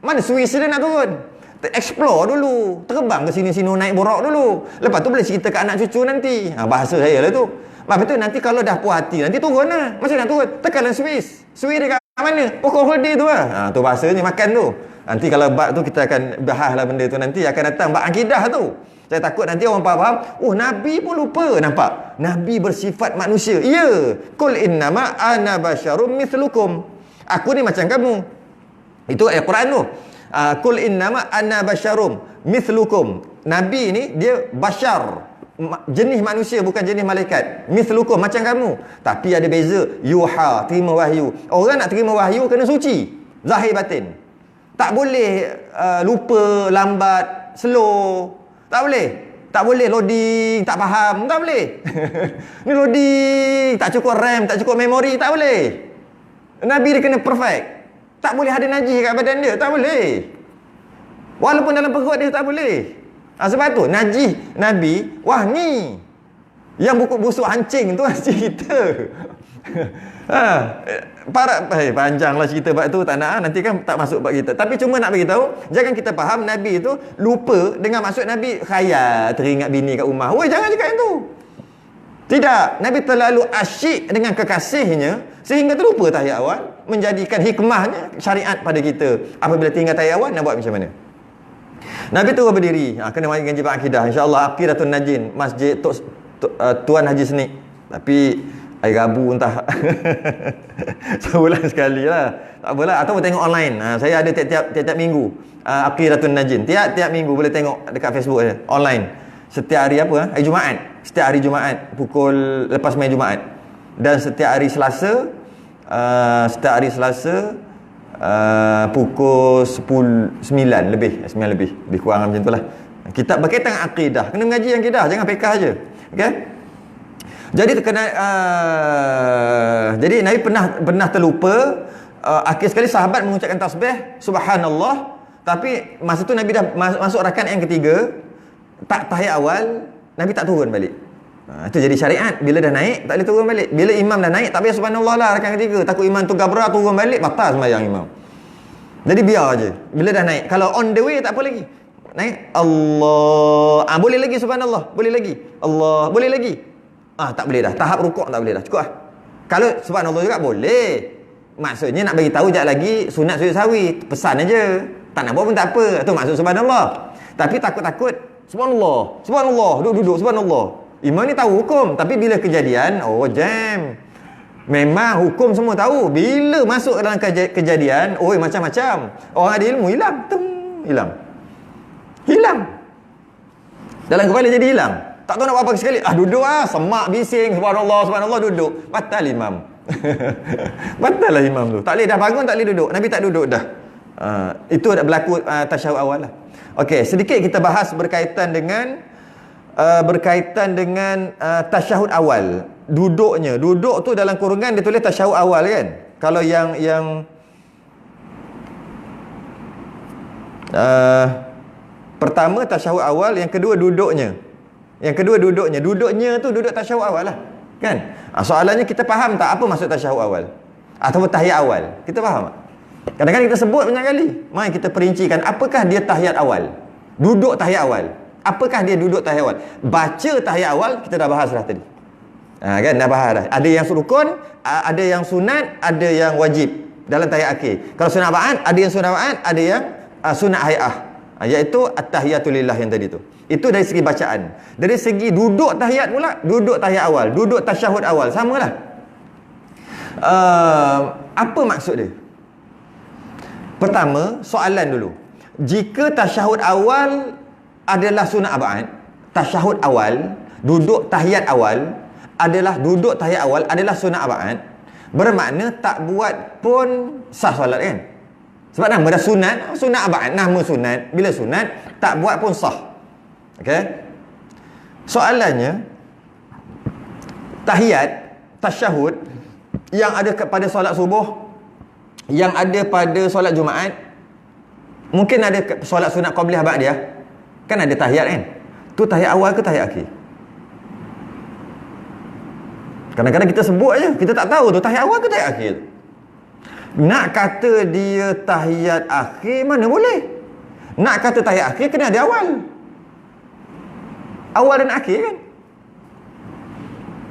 Mana Swiss dia nak turun? Explore dulu. Terbang ke sini-sini, naik borok dulu. Lepas tu boleh cerita kat anak cucu nanti. Bahasa saya lah tu. Lepas tu nanti kalau dah puas hati, nanti turun lah. Macam nak turun? Tekanlah Swiss. Swiss dia kat mana? Pokok holiday tu lah. Tu bahasanya makan tu. Nanti kalau bab tu kita akan bahas lah benda tu nanti. Akan datang bab akidah tu. Saya takut nanti orang faham, Nabi pun lupa. Nampak? Nabi bersifat manusia. Ya. Qul innama ana basyarum mithlukum. Aku ni macam kamu. Itu ayat Quran tu. Qul innama ana basyarum mithlukum. Nabi ni dia bashar, jenis manusia, bukan jenis malaikat. Mithlukum, macam kamu. Tapi ada beza. Yuha, terima wahyu. Orang nak terima wahyu kena suci, zahir batin. Tak boleh lupa, lambat, slow. Tak boleh. Tak boleh loading, tak faham. Tak boleh. Ni loading, tak cukup RAM, tak cukup memori. Tak boleh. Nabi dia kena perfect. Tak boleh ada najis kat badan dia. Tak boleh. Walaupun dalam perut dia tak boleh. Sebab tu najis Nabi wangi. Yang busuk hancing tu cerita. Panjanglah cerita bab tu, tak nak, nanti kan tak masuk bab kita. Tapi cuma nak bagi tahu, jangan kita faham Nabi tu lupa dengan maksud Nabi khayal teringat bini kat rumah. Woi, jangan cakap yang tu. Tidak, Nabi terlalu asyik dengan kekasihnya sehingga terlupa tahiyat awal, menjadikan hikmahnya syariat pada kita. Apabila tinggal tahiyat awal, nak buat macam mana? Nabi terus berdiri, kena mari ngaji bab akidah. InsyaAllah Aqidatun Najin, Masjid Tuan Haji Senik. Tapi hari Rabu entah sebulan sekali lah, tak apalah. Atau tengok online. Saya ada tiap minggu Aqidatun Najin. Tiap minggu boleh tengok dekat Facebook saya, online. Setiap hari apa? Hari Jumaat. Setiap hari Jumaat pukul lepas main Jumaat. Dan setiap hari Selasa pukul 9 lebih. Lebih kurang macam itulah. Kitab berkaitan dengan akidah. Kena mengaji yang akidah, jangan pekah aja. Okey? Jadi Nabi pernah terlupa. Akhir sekali sahabat mengucapkan tasbih subhanallah, tapi masa tu Nabi dah masuk rakaat yang ketiga, tak tahiyat awal, Nabi tak turun balik. Itu jadi syariat. Bila dah naik, tak boleh turun balik. Bila imam dah naik, tak payah subhanallah lah rakaat ketiga. Takut imam tu gabra, turun balik, batal sembahyang imam. Jadi biar aje. Bila dah naik, kalau on the way tak apa lagi. Naik Allah, boleh lagi subhanallah, boleh lagi Allah, boleh lagi. Tak boleh dah. Tahap rukuk tak boleh dah. Cukup lah. Kalau subhanallah juga boleh. Maksudnya nak bagi tahu sekejap lagi sunat sujud sawi. Pesan aja. Tak nak buat pun tak apa. Itu maksud subhanallah. Tapi takut-takut subhanallah, duduk subhanallah. Imam ni tahu hukum, tapi bila kejadian, jam. Memang hukum semua tahu. Bila masuk dalam kejadian, macam-macam. Orang ada ilmu hilang. Hilang. Dalam kepala jadi hilang. Tak tahu nak buat apa sekali. Duduk semak bising, subhanallah, duduk. Batal imam. Batal lah imam tu. Tak boleh dah bangun, tak boleh duduk. Nabi tak duduk dah. Itu berlaku tasyahud awal lah. Okey, sedikit kita bahas berkaitan dengan tasyahud awal. Duduknya. Duduk tu dalam kurungan dia tulis tasyahud awal kan. Kalau yang pertama tasyahud awal, yang kedua duduknya. Duduknya tu duduk tasyahud awal lah. Kan? Soalannya kita faham tak apa maksud tasyahud awal? Ataupun tahiyat awal? Kita faham tak? Kadang-kadang kita sebut banyak kali. Mari kita perincikan apakah dia tahiyat awal. Duduk tahiyat awal. Apakah dia duduk tahiyat awal? Baca tahiyat awal kita dah bahas dah tadi. Kan dah bahas dah. Ada yang rukun, ada yang sunat, ada yang wajib dalam tahiyat akhir. Kalau sunat ba'an, ada yang sunat ba'an, ada yang sunat hay'ah. Iaitu at-tahiyatulillah yang tadi tu. Itu dari segi bacaan. Dari segi duduk tahiyat pula, duduk tahiyat awal, duduk tasyahud awal, samalah. Apa maksud dia? Pertama, soalan dulu. Jika tasyahud awal adalah sunat ab'ad, tasyahud awal, duduk tahiyat awal adalah sunat ab'ad, bermakna tak buat pun sah solat kan? Sebab nama dah sunat ab'ad, nama sunat. Bila sunat, tak buat pun sah. Okey? Soalannya, tahiyat, tasyahud yang ada pada solat subuh, yang ada pada solat Jumaat, mungkin ada solat sunat qabliyah ba'diyah, kan ada tahiyat kan? Tu tahiyat awal ke tahiyat akhir? Kadang-kadang kita sebut aja, kita tak tahu tu tahiyat awal ke tahiyat akhir. Nak kata dia tahiyat akhir mana boleh? Nak kata tahiyat akhir kena ada awal. Awal dan akhir kan?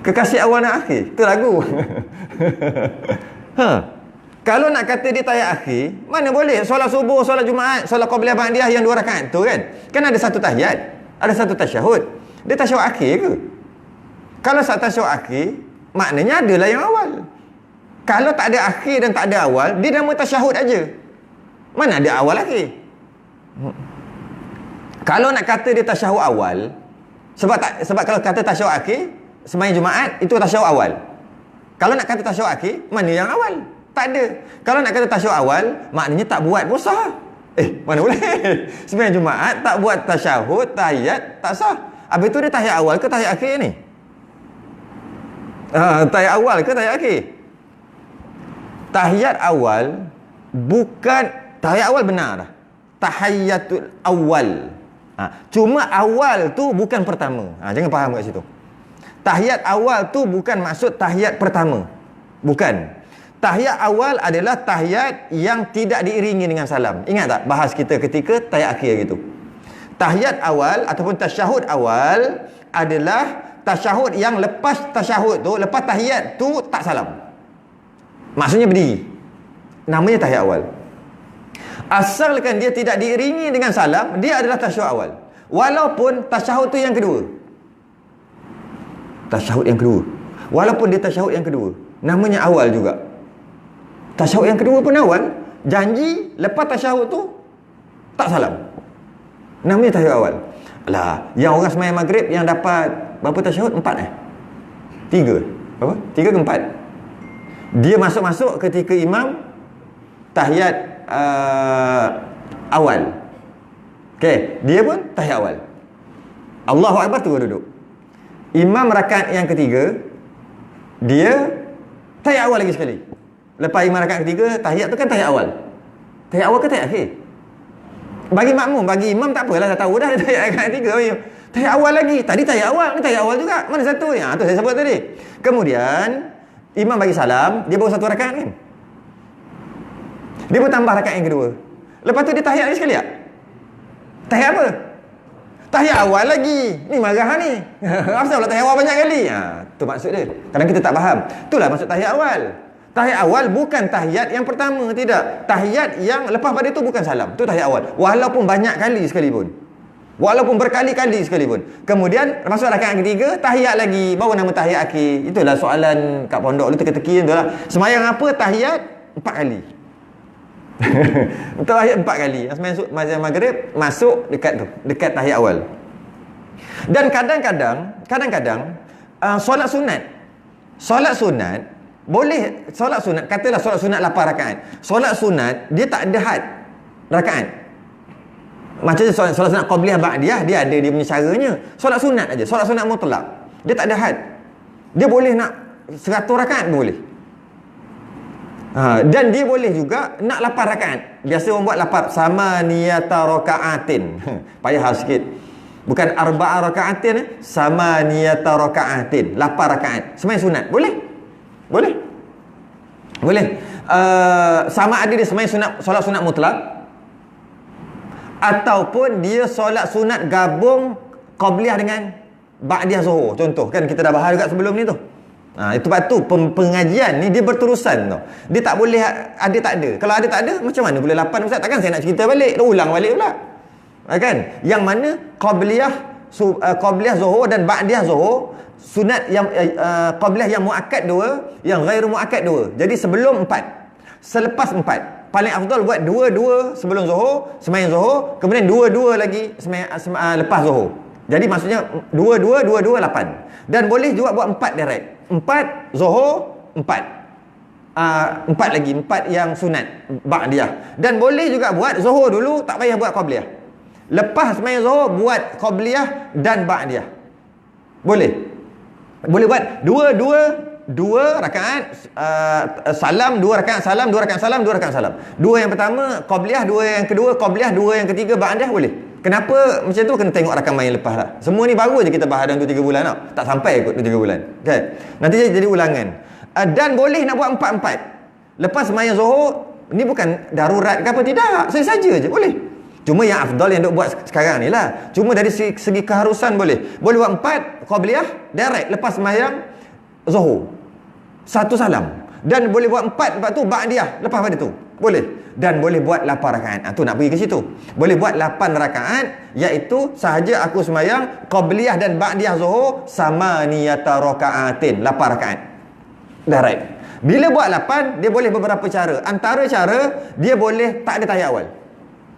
Kekasih awal dan akhir. Itu lagu. Kalau nak kata dia tahiyat akhir, mana boleh? Solat subuh, solat Jumaat, solat qabliyah ba'diyah yang 2 rakaat tu kan? Kan ada satu tahiyat, ada satu tasyahud. Dia tasyahud akhir ke? Kalau satu tasyahud akhir, maknanya adalah yang awal. Kalau tak ada akhir dan tak ada awal, dia nama tasyahud aja. Mana ada awal akhir? Kalau nak kata dia tasyahud awal, sebab kalau kata tasyahud akhir, sembahyang Jumaat itu tasyahud awal. Kalau nak kata tasyahud akhir, mana yang awal? Tak ada. Kalau nak kata tasyahud awal, maknanya tak buat pun sah. Mana boleh? Sembahyang Jumaat tak buat tasyahud, tahiyat tak sah. Habis tu dia tahiyat awal ke tahiyat akhir ni? Tahiyat awal ke tahiyat akhir? Tahiyat awal bukan, tahiyat awal benar dah. Tahiyatul awal. Cuma awal tu bukan pertama. Jangan faham kat situ. Tahiyat awal tu bukan maksud tahiyat pertama. Bukan. Tahiyat awal adalah tahiyat yang tidak diiringi dengan salam. Ingat tak bahas kita ketika tahiyat akhir gitu? Tahiyat awal ataupun tasyahud awal adalah tasyahud yang lepas tasyahud tu, lepas tahiyat tu tak salam. Maksudnya berdiri. Namanya tahiyat awal. Asalkan dia tidak diiringi dengan salam, dia adalah tasyahud awal. Walaupun tasyahud tu yang kedua. Tasyahud yang kedua. Walaupun dia tasyahud yang kedua, namanya awal juga. Tasyahud yang kedua pun awal. Janji lepas tasyahud tu tak salam. Namanya tasyahud awal. Alah, yang orang sembahyang maghrib yang dapat berapa tasyahud? 4 3. Berapa? 3 ke 4? Dia masuk-masuk ketika imam tahiyat awal. Okey, dia pun tahiyat awal. Allahu Akbar tu duduk. Imam rakaat yang ketiga, dia tahiyat awal lagi sekali. Lepas imam rakaat ketiga, tahiyat tu kan tahiyat awal. Tahiyat awal ke tahiyat akhir? Bagi makmum, bagi imam tak apalah, dah tahu dah dia tahiyat rakaat ketiga. Tahiyat awal lagi. Tadi tahiyat awal, ni tahiyat awal juga. Mana satu ni? Tu saya sebut tadi. Kemudian imam bagi salam, dia baru 1 rakaat kan? Dia pun tambah rakaat yang kedua. Lepas tu dia tahiyat lagi sekali tak? Tahiyat apa? Tahiyat awal lagi. Ni marah ni. Asal pula tahiyat awal banyak kali? Tu maksud dia. Kadang kita tak faham. Itulah maksud tahiyat awal. Tahiyat awal bukan tahiyat yang pertama, tidak. Tahiyat yang lepas pada itu bukan salam. Tu tahiyat awal. Walaupun banyak kali sekalipun. Walaupun berkali-kali sekalipun. Kemudian masuk rakaat ketiga, tahiyat lagi, baru nama tahiyat akhir. Itulah soalan kat pondok lu teka-teki itulah. Sembahyang apa tahiyat 4 kali. Tahiyat 4 kali. Sembahyang maghrib masuk dekat tu, dekat tahiyat awal. Dan kadang-kadang solat sunat boleh, solat sunat, katalah solat sunat 8 rakaat. Solat sunat dia tak ada had. rakaat. Macam solat sunat qabliyah ba'diyah, dia ada dia punya caranya. Solat sunat aja, solat sunat mutlak. Dia tak ada had. Dia boleh nak 100 rakaat pun boleh. Dan dia boleh juga nak 8 rakaat. Biasa orang buat 8 sama niyata rakaatin. Payah sikit. Bukan arba'a rakaatin, sama niyata rakaatin. 8 rakaat. Sembahyang sunat. Boleh? Boleh. Boleh. Sama ada dia sembahyang sunat, solat sunat mutlak, ataupun dia solat sunat gabung qabliyah dengan ba'diyah zuhur. Contoh kan kita dah bahas dekat sebelum ni tu. Itu sebab tu pengajian ni dia berterusan tau. Dia tak boleh ada tak ada. Kalau ada tak ada, macam mana boleh 8 ustaz? Takkan saya nak cerita balik, ulang balik pula. Kan? Yang mana qabliyah zuhur dan ba'diyah zuhur, sunat yang qabliyah yang muakkad 2, yang ghairu muakkad 2. Jadi sebelum 4, selepas 4. Paling afdal buat 2 sebelum zuhur, sembahyang zuhur, kemudian 2 lagi lepas zuhur. Jadi maksudnya 2 8. Dan boleh juga buat 4 direct. 4 zuhur, 4 lagi 4 yang sunat ba'diyah. Dan boleh juga buat zuhur dulu, tak payah buat qabliyah. Lepas sembahyang zuhur buat qabliyah dan ba'diyah. Boleh. Boleh buat 2 rakaat salam, 2 rakaat salam, 2 rakaat salam, 2 rakaat salam. 2 yang pertama qabliyah, 2 yang kedua qabliyah, 2 yang ketiga ba'diyah, boleh. Kenapa macam tu? Kena tengok rakaman yang lepas lah. Semua ni baru je kita bahas dalam 2-3 bulan tau. Tak sampai kot 2-3 bulan. Okay. Nanti jadi ulangan. Dan boleh nak buat 4-4. Lepas sembahyang zuhur, ni bukan darurat ke apa, tidak. Saja je boleh. Cuma yang afdal yang duk buat sekarang ni lah. Cuma dari segi keharusan boleh. Boleh buat 4 qabliyah direct lepas sembahyang zuhur. 1 salam. Dan boleh buat 4 lepas tu ba'diyah lepas pada tu. Boleh. Dan boleh buat 8 rakaat. Tu nak pergi ke situ. Boleh buat 8 rakaat, iaitu sahaja aku sembahyang qabliyah dan ba'diyah zuhur sama niyata rakaatin. 8 rakaat. Direct. Bila buat 8, dia boleh beberapa cara. Antara cara, dia boleh tak ada tahiyat awal.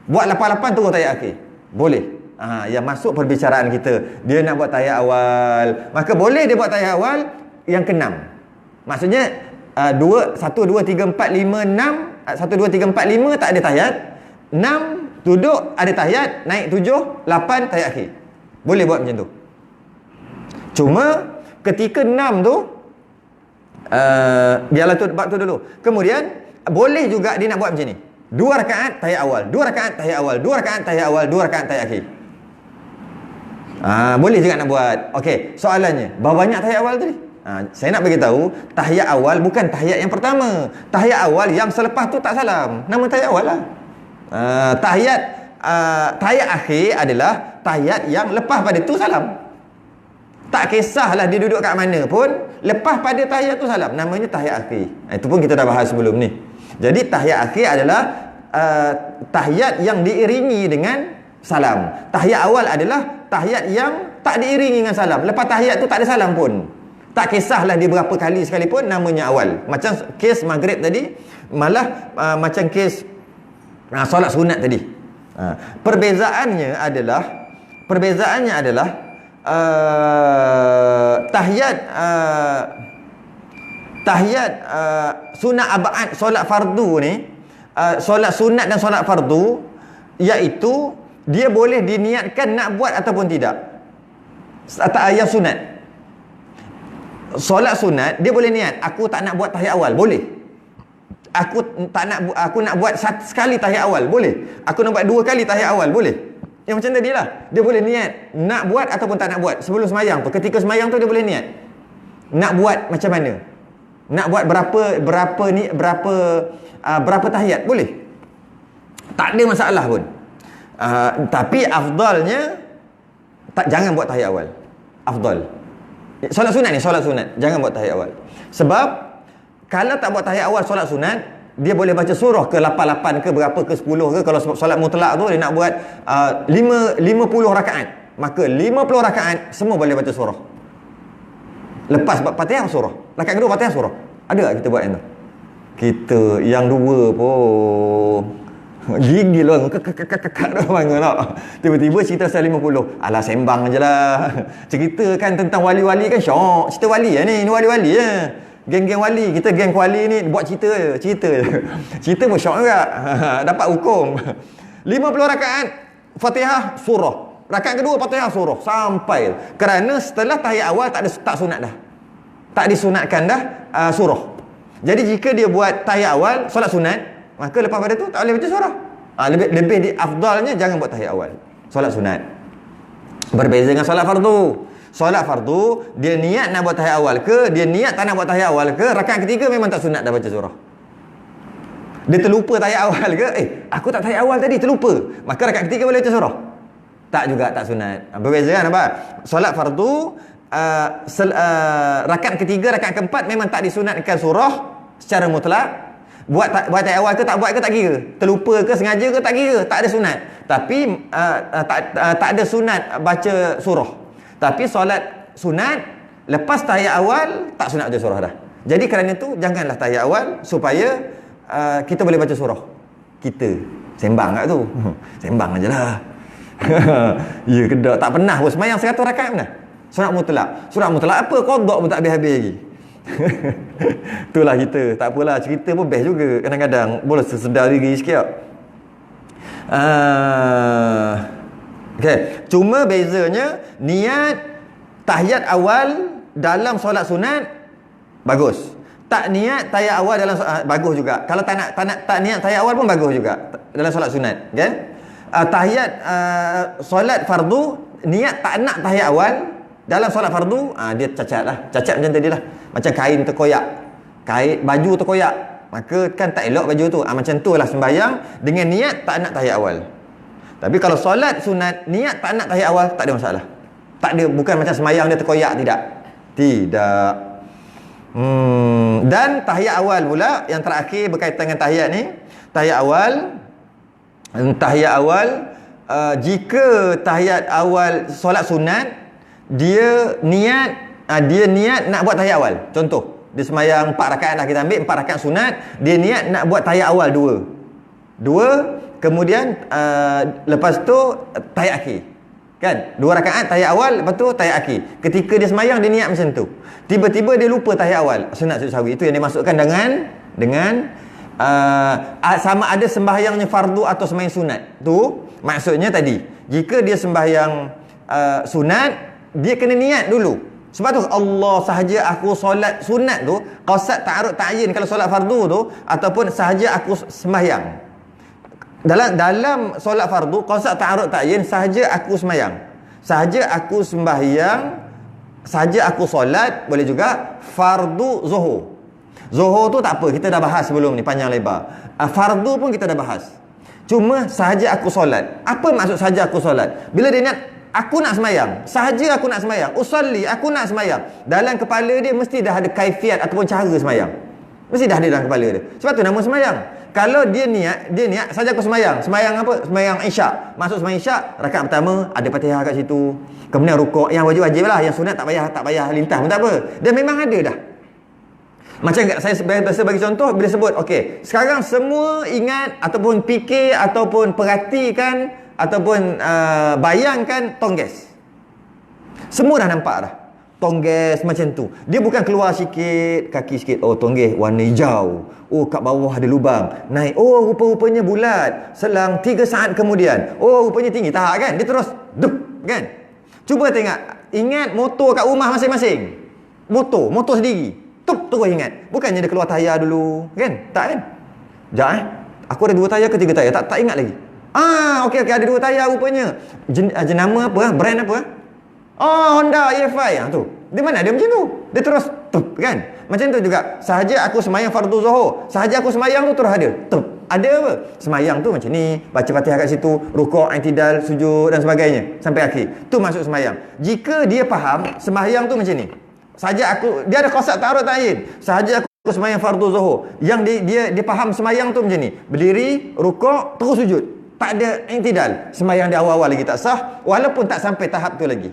Buat 8 terus tahiyat akhir. Boleh. Yang masuk perbicaraan kita. Dia nak buat tahiyat awal. Maka boleh dia buat tahiyat awal yang ke-6. Maksudnya 1, 2, 3, 4, 5, 6. 1, 2, 3, 4, 5 tak ada tahiyat. 6 duduk ada tahiyat. Naik 7, 8 tahiyat akhir. Boleh buat macam tu. Cuma ketika 6 tu biarlah tu bab tu dulu. Kemudian boleh juga dia nak buat macam ni. 2 rakaat tahiyat awal, 2 rakaat tahiyat awal, 2 rakaat tahiyat awal, 2 rakaat tahiyat akhir. Boleh juga nak buat. Okey, soalannya, berapa banyak tahiyat awal tadi? Saya nak bagi tahu, tahiyat awal bukan tahiyat yang pertama. Tahiyat awal yang selepas tu tak salam. Nama tahiyat awal lah. Tahiyat akhir adalah tahiyat yang lepas pada tu salam. Tak kisahlah dia duduk kat mana pun, lepas pada tahiyat tu salam. Namanya tahiyat akhir. Itu pun kita dah bahas sebelum ni. Jadi tahiyat akhir adalah tahiyat yang diiringi dengan salam. Tahiyat awal adalah tahiyat yang tak diiringi dengan salam. Lepas tahiyat tu tak ada salam pun. Tak kisahlah dia berapa kali sekalipun, namanya awal. Macam kes maghrib tadi, malah macam kes solat sunat tadi. Perbezaannya adalah tahiyat sunat ab'ad solat fardu ni, solat sunat dan solat fardu, iaitu dia boleh diniatkan nak buat ataupun tidak. Yang sunat, solat sunat dia boleh niat, aku tak nak buat tahiyat awal, boleh. Aku nak buat sekali tahiyat awal, boleh. Aku nak buat 2 kali tahiyat awal, boleh. Yang macam tadi lah, dia boleh niat nak buat ataupun tak nak buat. Sebelum semayang tu, ketika semayang tu dia boleh niat nak buat macam mana, nak buat berapa tahiyat, boleh. Tak ada masalah pun. Tapi afdalnya jangan buat tahiyat awal. Afdal solat sunat ni, solat sunat jangan buat tahiyat awal. Sebab kalau tak buat tahiyat awal solat sunat, dia boleh baca surah ke 8 ke berapa ke 10 ke. Kalau solat mutlak tu dia nak buat 50 rakaat, maka 50 rakaat semua boleh baca surah. Lepas Fatihah surah, rakaat kedua Fatihah surah. Ada tak kita buat yang tu? Kita yang 2 pun gigil orang kakak bangun tak. Tiba-tiba cerita pasal 50. Alah sembang je lah. Cerita kan tentang wali-wali kan syok. Cerita wali lah ni wali-wali je. Geng-geng wali, kita geng wali ni buat cerita je. Cerita pun syok juga. Dapat hukum. 50 rakaat Fatihah surah. Rakaat kedua Fatihah surah sampai. Kerana setelah tahiyat awal tak sunat dah. Tak disunatkan dah surah. Jadi jika dia buat tahiyat awal solat sunat, maka lepas pada tu tak boleh baca surah. Lebih di afdalnya jangan buat tahiyat awal. Solat sunat. Berbeza dengan solat fardu. Solat fardu, dia niat nak buat tahiyat awal ke, dia niat tak nak buat tahiyat awal ke, rakaat ketiga memang tak sunat dah baca surah. Dia terlupa tahiyat awal ke, aku tak tahiyat awal tadi, terlupa. Maka rakaat ketiga boleh baca surah? Tak juga, tak sunat. Berbeza kan apa? Solat fardu, rakaat ketiga, rakaat keempat memang tak disunatkan surah secara mutlak. Buat tahiyat awal ke tak buat ke tak kira. Terlupa ke sengaja ke tak kira, tak ada sunat. Tapi tak ada sunat baca surah. Tapi solat sunat lepas tahiyat awal tak sunat baca surah dah. Jadi kerana itu janganlah tahiyat awal supaya kita boleh baca surah. Kita sembang kat tu. Sembang ajalah. Ya ke tak? Tak pernah pun sembahyang 100 rakaat pernah. Sunat mutlak. Sunat mutlak apa? Qada pun tak habis-habis lagi. Itulah kita. Tak apalah, cerita pun best juga. Kadang-kadang boleh sesedar diri sikit. Okay. Cuma bezanya niat tahiyat awal dalam solat sunat bagus. Tak niat tahiyat awal dalam bagus juga. Kalau tak niat tahiyat awal pun bagus juga dalam solat sunat. Okay? Tahiyat solat fardu niat tak nak tahiyat awal dalam solat fardu, dia cacat lah. Cacat macam tadi lah. Macam kain terkoyak. Baju terkoyak. Maka kan tak elok baju tu. Macam tu lah sembahyang dengan niat tak nak tahiyat awal. Tapi kalau solat sunat niat tak nak tahiyat awal, tak ada masalah. Tak ada, bukan macam sembahyang dia terkoyak, tidak. Tidak. Dan tahiyat awal pula yang terakhir berkaitan dengan tahiyat ni. Tahiyat awal jika tahiyat awal solat sunat dia niat nak buat tahiyat awal. Contoh, dia sembahyang 4 rakaat lah, kita ambil 4 rakaat sunat, dia niat nak buat tahiyat awal 2. Kemudian lepas tu tahiyat akhir. Kan? 2 rakaat tahiyat awal, lepas tu tahiyat akhir. Ketika dia sembahyang dia niat macam tu. Tiba-tiba dia lupa tahiyat awal, sunat sujud sahwi. Itu yang dimasukkan dengan sama ada sembahyangnya fardu atau sembahyang sunat. Tu maksudnya tadi. Jika dia sembahyang sunat, dia kena niat dulu. Sebab tu Allah sahaja aku solat sunat tu, qasad ta'arud ta'yin kalau solat fardu tu, ataupun sahaja aku sembahyang. Dalam solat fardu qasad ta'arud ta'yin sahaja aku sembahyang. Sahaja aku sembahyang, sahaja aku solat, boleh juga fardu zuhur. Zuhur tu tak apa, kita dah bahas sebelum ni panjang lebar. Fardu pun kita dah bahas. Cuma sahaja aku solat. Apa maksud sahaja aku solat? Bila dia niat aku nak sembahyang, sahaja aku nak sembahyang, usolli, aku nak sembahyang, dalam kepala dia mesti dah ada kaifiat ataupun cara sembahyang. Mesti dah ada dalam kepala dia. Sebab tu nama sembahyang. Kalau dia niat sahaja aku sembahyang. Sembahyang apa? Sembahyang Isyak. Masuk sembahyang Isyak, rakaat pertama ada Fatihah kat situ. Kemudian rukuk, yang wajib-wajib lah, yang sunat tak payah lintas pun tak apa. Dia memang ada dah. Macam saya biasa bagi contoh bila sebut, okey, sekarang semua ingat ataupun fikir ataupun perhatikan ataupun bayangkan tongges. Semua dah nampak dah. Tongges macam tu. Dia bukan keluar sikit, kaki sikit. Oh, tongges warna hijau. Oh, kat bawah ada lubang. Naik. Oh, rupa-rupanya bulat. Selang 3 saat kemudian. Oh, rupanya tinggi. Tak kan? Dia terus dup, kan? Cuba tengok. Ingat motor kat rumah masing-masing. Motor sendiri. Terus ingat. Bukannya dia keluar tayar dulu, kan? Tak kan? Sekejap aku ada 2 tayar ke 3 tayar? Tak ingat lagi. Okey, ada 2 tayar rupanya. Jenama apa? Brand apa? Oh, Honda EFI. Tu. Di mana dia macam tu? Dia terus kan? Macam tu juga. Sahaja aku sembahyang fardu zuhur. Sahaja aku sembahyang tu terus ada. Ada apa? Sembahyang tu macam ni, baca Fatihah kat situ, rukuk, i'tidal, sujud dan sebagainya sampai akhir. Tu maksud sembahyang. Jika dia faham sembahyang tu macam ni. Dia ada qasad ta'arud ta'yin. Sahaja aku sembahyang fardu zuhur. Yang dia faham sembahyang tu macam ni. Berdiri, rukuk, terus sujud. Tak ada i'tidal. Sembahyang dia awal-awal lagi tak sah, walaupun tak sampai tahap tu lagi.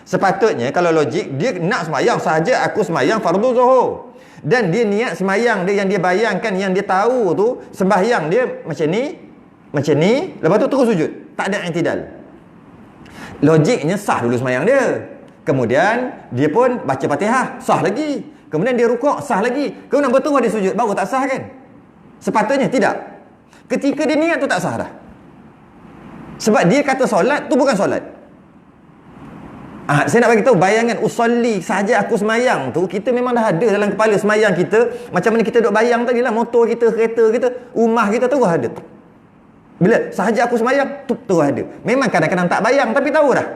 Sepatutnya kalau logik dia nak sembahyang sahaja aku sembahyang fardu zuhur. Dan dia niat sembahyang dia yang dia bayangkan, yang dia tahu tu sembahyang dia macam ni, lepas tu terus sujud. Tak ada i'tidal. Logiknya sah dulu sembahyang dia. Kemudian dia pun baca Fatihah, sah lagi. Kemudian dia rukuk, sah lagi. Kemudian bertuah dia sujud, baru tak sah kan? Sepatutnya tidak. Ketika dia niat tu tak sah dah. Sebab dia kata solat tu bukan solat. Saya nak bagi tahu bayangan usolli saja aku semayang tu, kita memang dah ada dalam kepala semayang kita. Macam mana kita duk bayang tadi lah, motor kita, kereta kita, rumah kita terus ada. Bila sahaja aku semayang tu terus ada. Memang kadang-kadang tak bayang tapi tahu dah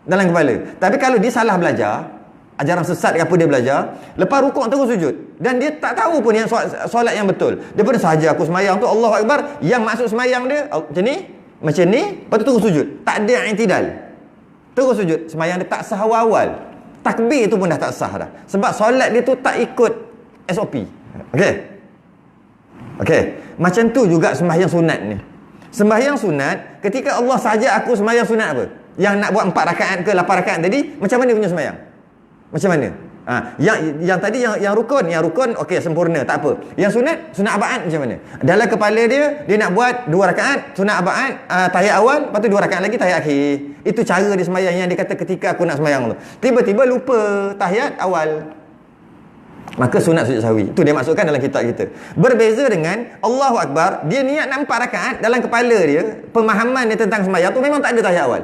dalam kepala. Tapi kalau dia salah belajar, ajaran sesat ke apa dia belajar, lepas rukuk terus sujud dan dia tak tahu pun yang solat yang betul. Daripada sahaja aku semayang tu Allahu Akbar, yang maksud semayang dia macam ni, lepas tu terus sujud. Tak ada i'tidal. Terus sujud. Semayang dia tak sah awal-awal. Takbir tu pun dah tak sah dah. Sebab solat dia tu tak ikut SOP. Okey. Macam tu juga sembahyang sunat ni. Sembahyang sunat, ketika Allah sahaja aku sembahyang sunat apa? Yang nak buat 4 rakaat ke 8 rakaat tadi, macam mana punya sembahyang? Macam mana? Yang tadi yang rukun okey sempurna, tak apa. Yang sunat abad macam mana? Dalam kepala dia nak buat 2 rakaat sunat abad, tahiyat awal, lepas tu 2 rakaat lagi tahiyat akhir. Itu cara dia sembahyang yang dia kata ketika aku nak sembahyang tu. Tiba-tiba lupa tahiyat awal. Maka sunat sujud sahwi. Itu dia maksudkan dalam kitab kita. Berbeza dengan Allahu Akbar, dia niat nak 4 rakaat, dalam kepala dia, pemahaman dia tentang sembahyang tu memang tak ada tahiyat awal.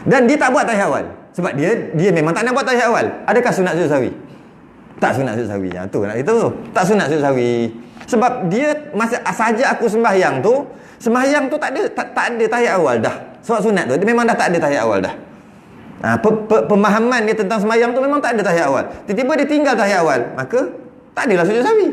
Dan dia tak buat tahiyat awal. Sebab dia memang tak nak buat tahiyat awal. Adakah sunat sujud sahwi? Tak sunat sujud sahwi. Tu nak itu. Tak sunat sujud sahwi. Sebab dia masa saja aku sembahyang tu tak ada tahiyat awal dah. Sebab sunat tu dia memang dah tak ada tahiyat awal dah. Pemahaman dia tentang sembahyang tu memang tak ada tahiyat awal. Tiba-tiba dia tinggal tahiyat awal, maka tak adalah sujud sahwi.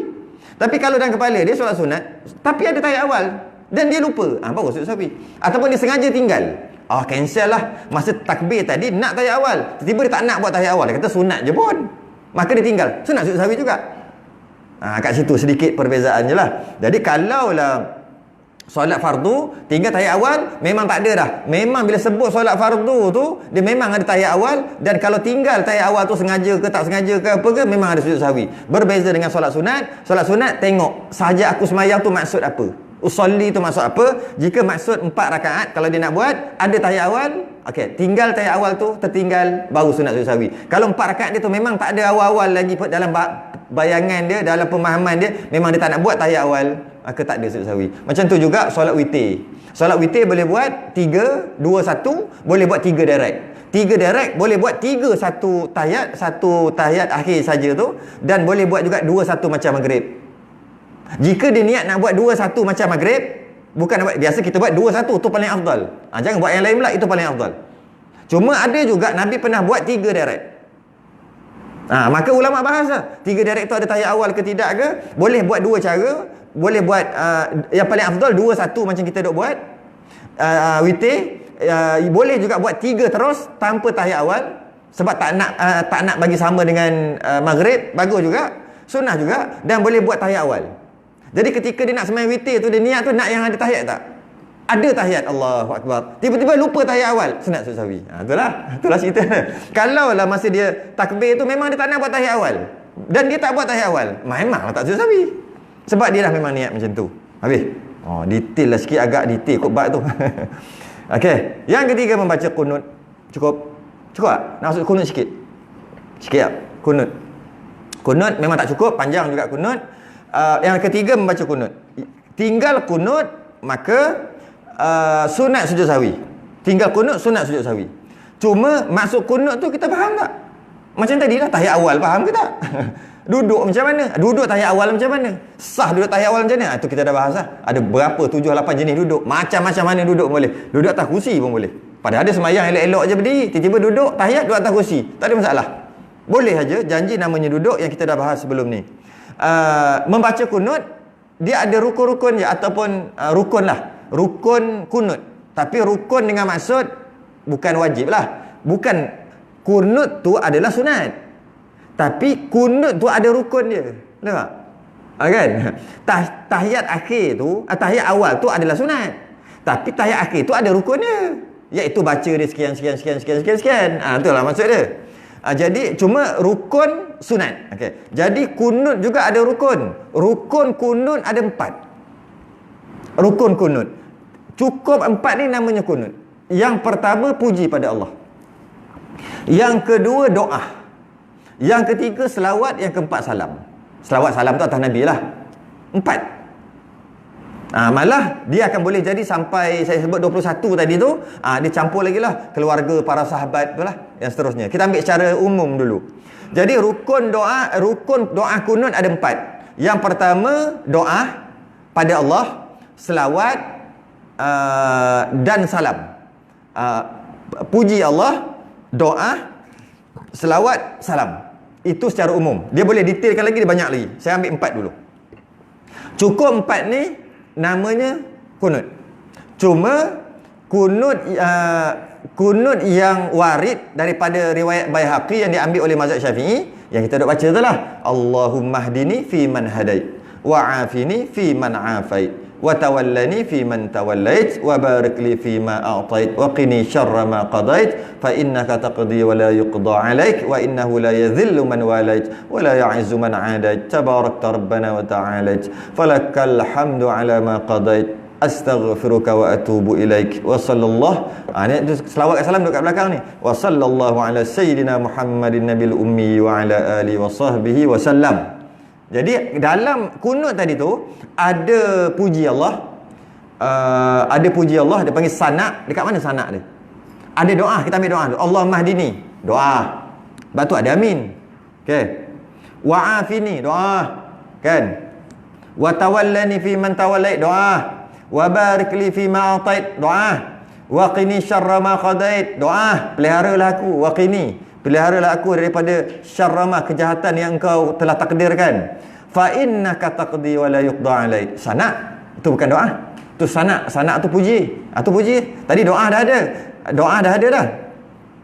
Tapi kalau dalam kepala dia solat sunat tapi ada tahiyat awal dan dia lupa, baru sujud sahwi. Ataupun dia sengaja tinggal. Cancel lah. Masa takbir tadi nak tahiyat awal, tiba-tiba dia tak nak buat tahiyat awal. Dia kata sunat je pun, maka dia tinggal. Sunat sujud sahwi juga. Kat situ sedikit perbezaan je lah. Jadi kalaulah solat fardu tinggal tahiyat awal, memang tak ada dah. Memang bila sebut solat fardu tu, dia memang ada tahiyat awal. Dan kalau tinggal tahiyat awal tu sengaja ke tak sengaja ke apa ke, memang ada sujud sahwi. Berbeza dengan solat sunat. Solat sunat tengok sahaja aku semayang tu maksud apa. Usolli tu maksud apa? Jika maksud 4 rakaat, kalau dia nak buat ada tahiyat awal, tinggal tahiyat awal tu tertinggal, baru sunat sujud sahwi. Kalau 4 rakaat dia tu memang tak ada awal-awal lagi dalam bayangan dia, dalam pemahaman dia, memang dia tak nak buat tahiyat awal, maka tak ada sujud sahwi. Macam tu juga solat witir. Solat witir boleh buat 3, 2, 1, boleh buat 3 direct. 3 direct boleh buat 3 satu tahiyat akhir saja tu, dan boleh buat juga 2 1 macam maghrib. Jika dia niat nak buat 2 1 macam maghrib, bukan buat, biasa kita buat 2 1 tu paling afdal. Jangan buat yang lain pula, itu paling afdal. Cuma ada juga Nabi pernah buat 3 direct. Maka ulama bahas lah, 3 direct tu ada tahiyat awal ke tidak ke. Boleh buat 2 cara. Boleh buat yang paling afdal 2 1 macam kita duk buat witir. Boleh juga buat 3 terus tanpa tahiyat awal, sebab tak nak bagi sama dengan maghrib, bagus juga, sunnah juga. Dan boleh buat tahiyat awal. Jadi ketika dia nak sembahyang witir tu, dia niat tu nak yang ada tahiyat tak? Ada tahiyat, Allahu Akbar. Tiba-tiba lupa tahiyat awal, sunat sujud sahwi. Itulah cerita. Kalau lah masa dia takbir tu memang dia tak nak buat tahiyat awal, dan dia tak buat tahiyat awal, memanglah tak sujud sahwi. Sebab dia dah memang niat macam tu. Habis. Detail lah sikit, agak detail kot bab tu. Yang ketiga, membaca kunut. Cukup tak? Nak masuk kunut sikit? Sikit tak? Kunut memang tak cukup, panjang juga kunut. Yang ketiga, membaca kunut. Tinggal kunut, maka sunat sujud sahwi. Tinggal kunut, sunat sujud sahwi. Cuma maksud kunut tu kita faham tak? Macam tadi lah, tahiyat awal faham ke tak? Duduk macam mana? Duduk tahiyat awal macam mana? Sah duduk tahiyat awal macam mana? Itu kita dah bahas lah. Ada berapa? 7, 8 jenis duduk. Macam-macam mana duduk boleh. Duduk atas kursi pun boleh. Padahal ada semayang elok-elok je berdiri, tiba-tiba duduk tahiyat, duduk atas kursi. Tak ada masalah. Boleh saja, janji namanya duduk, yang kita dah bahas sebelum ni. Membaca kunut, dia ada rukun-rukun je, ataupun rukun kunut. Tapi rukun dengan maksud bukan wajib lah. Bukan, kunut tu adalah sunat, tapi kunut tu ada rukun dia. Nampak? Kan? Tahiyat akhir tu, tahiyat awal tu adalah sunat, tapi tahiyat akhir tu ada rukun dia, iaitu baca dia sekian. Itulah maksud dia. Jadi cuma rukun sunat. Jadi kunut juga ada rukun. Rukun kunut ada 4. Rukun kunut cukup 4 ni namanya kunut. Yang pertama, puji pada Allah. Yang kedua, doa. Yang ketiga selawat, yang keempat salam. Selawat salam tu atas Nabi lah. 4. Malah dia akan boleh jadi sampai saya sebut 21 tadi tu, dia campur lagi lah keluarga, para sahabat tu lah, yang seterusnya. Kita ambil secara umum dulu. Jadi rukun doa kunut ada 4. Yang pertama doa pada Allah, selawat dan salam. Puji Allah, doa, selawat, salam. Itu secara umum. Dia boleh detailkan lagi, dia banyak lagi. Saya ambil 4 dulu. Cukup 4 ni namanya kunut. Cuma kunut yang warid daripada riwayat Baihaqi yang diambil oleh mazhab Syafi'i, yang kita dah baca tu lah, Allahumma hdini fi man hadait wa afini fi man afait wa tawallani fi man tawallait wa barik li fi ma a'tait wa qini syarra ma qadait fa innaka taqdi wa la yuqda alaik wa innahu la yadhillu man walait wa la ya'izzu man 'adait tabarakta rabbana wa ta'alait falakal hamdu ala ma qadait astaghfiruka wa atubu ilaik wa sallallahu. Ni selawat salam dekat belakang ni, wa sallallahu ala sayyidina Muhammadin nabil ummi wa ala alihi wa sahbihi wa sallam. Jadi dalam kunut tadi tu ada puji Allah, ada puji Allah, dia panggil sanak. Dekat mana sanak dia? Ada doa, kita ambil doa tu. Allahumma hdini, doa. Lepas tu ada amin. Okey. Wa afini, doa. Kan? Wa tawallani fi man tawallait, doa. Wa barik li fi ma atait, doa. Wa qini syarra ma qadait, doa. Peliharalah aku, wa qini, peliharalah aku daripada syarrama, kejahatan yang engkau telah takdirkan. Fa innaka taqdi wa la yuqda alaik. Sanak itu bukan doa, itu sanak. Sanak tu puji. Tu puji. Tadi doa dah ada. Doa dah ada dah.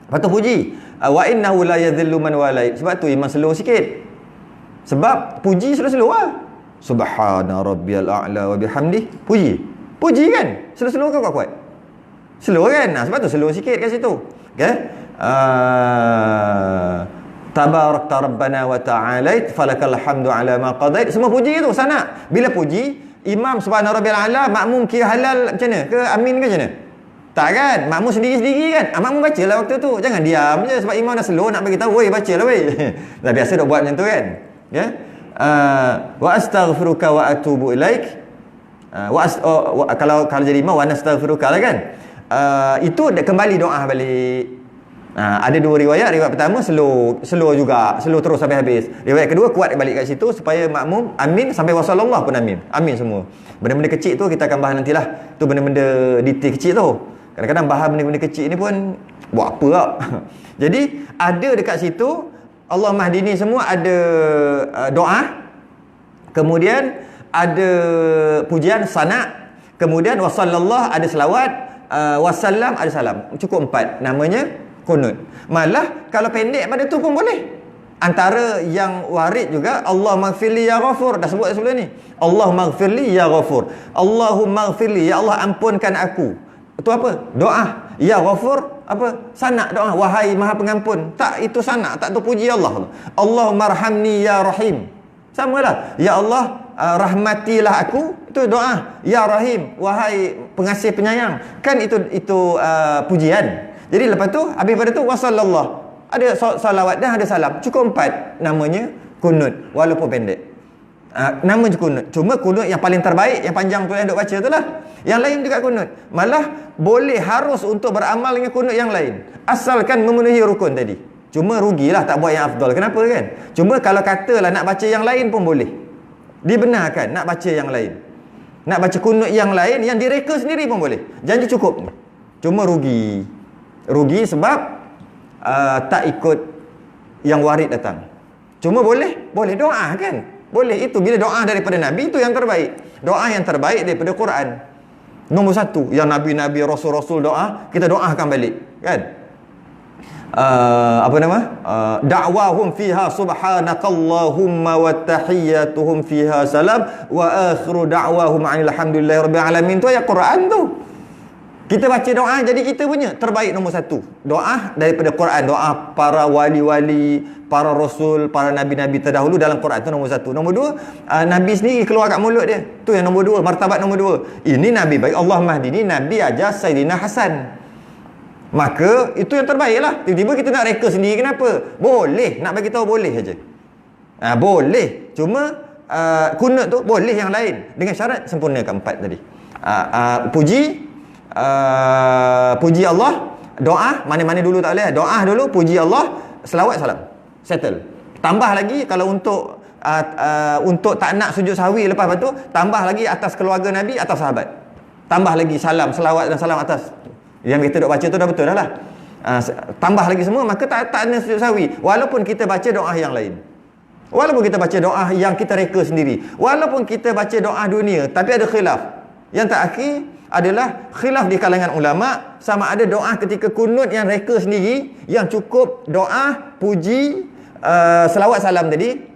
Lepas tu puji. Wa innahu la yadhillu man walait. Sebab tu iman slow sikit. Sebab puji slow-slow lah. Subhana rabbiyal a'la wa bihamdi. Puji. Puji kan? Slow-slow ke kuat-kuat? Slow kan? Sebab tu slow sikit kat situ. Okey. Tabarakta rabbana wa ta'alait falakal hamdu ala ma qadait. Semua puji tu sana. Bila puji, imam subhana rabbil a'la, makmum kira halal macam mana? Ke amin ke macam mana? Tak kan? Makmum sendiri-sendiri kan? Makmum bacalah waktu tu. Jangan diam je sebab imam dah slow nak bagi tahu, "Woi, bacalah woi." Dah biasa dah buat macam tu kan? Ya. Wa astaghfiruka wa atubu ilaik. Kalau jadi imam wa nastaghfiruka lah kan? Itu kembali doa balik. Ada dua riwayat. Riwayat pertama slow juga, slow terus sampai habis. Riwayat kedua kuat balik kat situ supaya makmum amin sampai wasallallahu pun amin. Amin semua. Benda-benda kecil tu kita akan bahas nantilah. Tu benda-benda detail kecil tu. Kadang-kadang bahas benda-benda kecil ni pun buat apa tak? Jadi ada dekat situ Allahumma hdini semua, ada doa, kemudian ada pujian sanak, kemudian wasallallahu ada selawat, wasallam ada salam. Cukup 4. Namanya kunut. Malah kalau pendek pada tu pun boleh. Antara yang warid juga Allahumma ighfirli ya ghafur. Dah sebut sebelum ni. Allahumma ighfirli ya ghafur. Allahumma ighfirli, ya Allah ampunkan aku. Itu apa? Doa. Ya ghafur apa? Sanak doa. Wahai Maha Pengampun. Tak, itu sanak, tak tu puji Allah. Allahumma arhamni ya rahim. Samalah. Ya Allah rahmatilah aku. Itu doa. Ya Rahim, wahai pengasih penyayang. Kan itu pujian. Jadi lepas tu, habis pada tu wasallallahu. Ada salawat dan ada salam. Cukup 4. Namanya kunut. Walaupun pendek. Nama je kunut. Cuma kunut yang paling terbaik, yang panjang tu yang duk baca tu lah. Yang lain juga kunut. Malah boleh, harus untuk beramal dengan kunut yang lain. Asalkan memenuhi rukun tadi. Cuma rugilah tak buat yang afdal. Kenapa kan? Cuma kalau katalah nak baca yang lain pun boleh. Dibenarkan nak baca yang lain. Nak baca kunut yang lain yang direka sendiri pun boleh. Janji cukup. Cuma rugi sebab tak ikut yang warid datang. Cuma boleh doa kan? Boleh. Itu bila doa daripada Nabi, itu yang terbaik. Doa yang terbaik daripada Quran. Nombor 1 yang Nabi-Nabi, Rasul-Rasul doa, kita doakan balik kan? Da'wahum fiha subhanakallahumma wa tahiyyatuhum fiha salam wa akhiru da'wahum alhamdulillahi rabbil alamin. Tu ayat Quran tu. Kita baca doa, jadi kita punya terbaik nombor 1. Doa daripada Quran, doa para wali-wali, para rasul, para nabi-nabi terdahulu dalam Quran, tu nombor 1. Nombor 2, Nabi sendiri keluar kat mulut dia. Tu yang nombor 2, martabat nombor 2. Ini Nabi baik. Allahumma hdini, Nabi ajar Sayyidina Hasan. Maka itu yang terbaik lah. Tiba-tiba kita nak reka sendiri, kenapa? Boleh, nak bagi tahu boleh saja. Boleh. Cuma kunut tu boleh yang lain dengan syarat sempurnakan 4 tadi. Puji Allah, doa mana-mana dulu tak boleh. Doa dulu, puji Allah, selawat, salam. Settle. Tambah lagi kalau untuk tak nak sujud sahwi lepas tu, tambah lagi atas keluarga Nabi, atas sahabat. Tambah lagi salam, selawat dan salam atas. Yang kita duk baca tu dah betul dah lah. Tambah lagi semua, maka tak ada sujud sahwi. Walaupun kita baca doa yang lain. Walaupun kita baca doa yang kita reka sendiri. Walaupun kita baca doa dunia, tapi ada khilaf. Yang terakhir adalah khilaf di kalangan ulama sama ada doa ketika kunut yang reka sendiri, yang cukup doa, puji, selawat salam tadi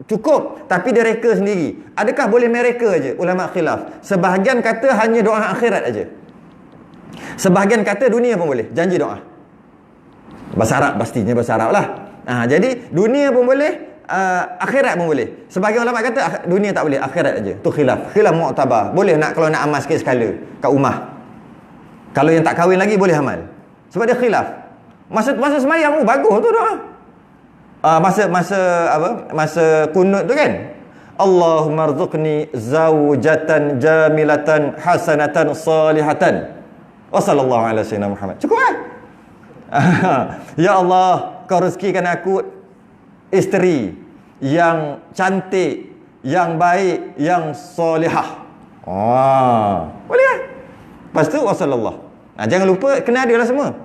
cukup, tapi dia reka sendiri. Adakah boleh mereka aja? Ulama khilaf. Sebahagian kata hanya doa akhirat aja. Sebahagian kata dunia pun boleh, janji doa. Bahasa Arab pastinya bahasa Arab lah. Jadi dunia pun boleh, akhirat pun boleh. Sebahagian ulama kata dunia tak boleh, akhirat aja. Tu khilaf. Khilaf mu'tabar. Boleh nak kalau nak amal sikit sekala kat rumah. Kalau yang tak kahwin lagi boleh amal. Sebab dia khilaf. Masa semayang bagus tu doa. Masa kunut tu kan, Allahumma rzuqni zawjatan jamilatan hasanatan salihatan wa sallallahu ala sayyidina Muhammad. Cukup kan? Ya Allah, kau rezekikan aku isteri yang cantik, yang baik, yang solihah. Boleh kan? Lepas tu wasallallahu. Jangan lupa kena ada lah semua.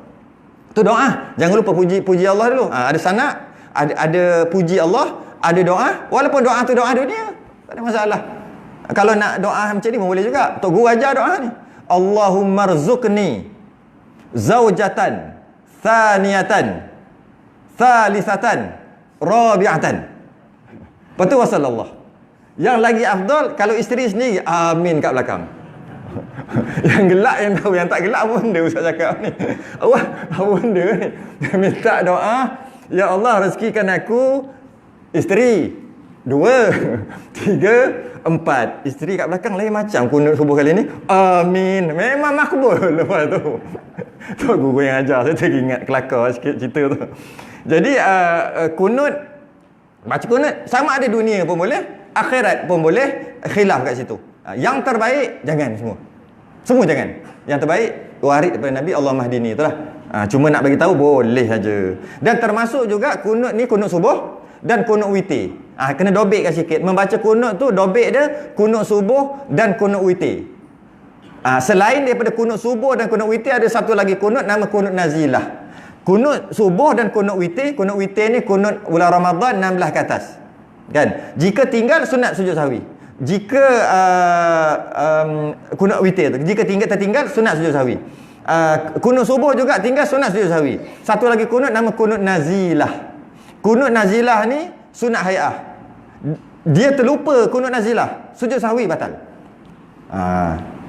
Tu doa. Jangan lupa puji Allah dulu. Ada sanak, ada puji Allah, ada doa. Walaupun doa tu doa dunia, tak ada masalah. Kalau nak doa macam ni pun boleh juga. Tok Guru ajar doa ni. Allahumma rzuqni zaujatan thaniyatan thalithatan rabi'atan. Lepas tu wasallallahu. Yang lagi afdal kalau isteri sendiri, amin kat belakang. Yang gelak yang tahu, yang tak gelak apa benda Ustaz cakap ni. Allah, apa benda ni? Dia minta doa, ya Allah rezekikan aku isteri 2, 3, 4. Isteri kat belakang lain macam kunut subuh kali ni. Amin. Memang makbul lepas tu. Tu guru yang ajar, saya teringat kelakar sikit cerita tu. Jadi kunut, baca kunut sama ada dunia pun boleh, akhirat pun boleh, khilaf kat situ. Yang terbaik jangan semua. Semua jangan. Yang terbaik warid daripada Nabi, Allahumma hdini, itulah. Cuma nak bagi tahu boleh saja. Dan termasuk juga kunut ni kunut subuh dan kunut witir. Kena dobekkan sikit. Membaca kunut tu dobek dia kunut subuh dan kunut witir. Selain daripada kunut subuh dan kunut witir, ada satu lagi kunut nama kunut nazilah. Kunut subuh dan kunut witir. Kunut witir ni kunut bulan Ramadan 16 ke atas. Kan? Jika tinggal sunat sujud sahwi. Jika kunut witir tu, jika tertinggal sunat sujud sahwi. Kunut subuh juga tinggal sunat sujud sahwi. Satu lagi kunut nama kunut nazilah. Kunut nazilah ni sunat hay'ah. Dia terlupa kunut nazilah, sujud sahwi batal.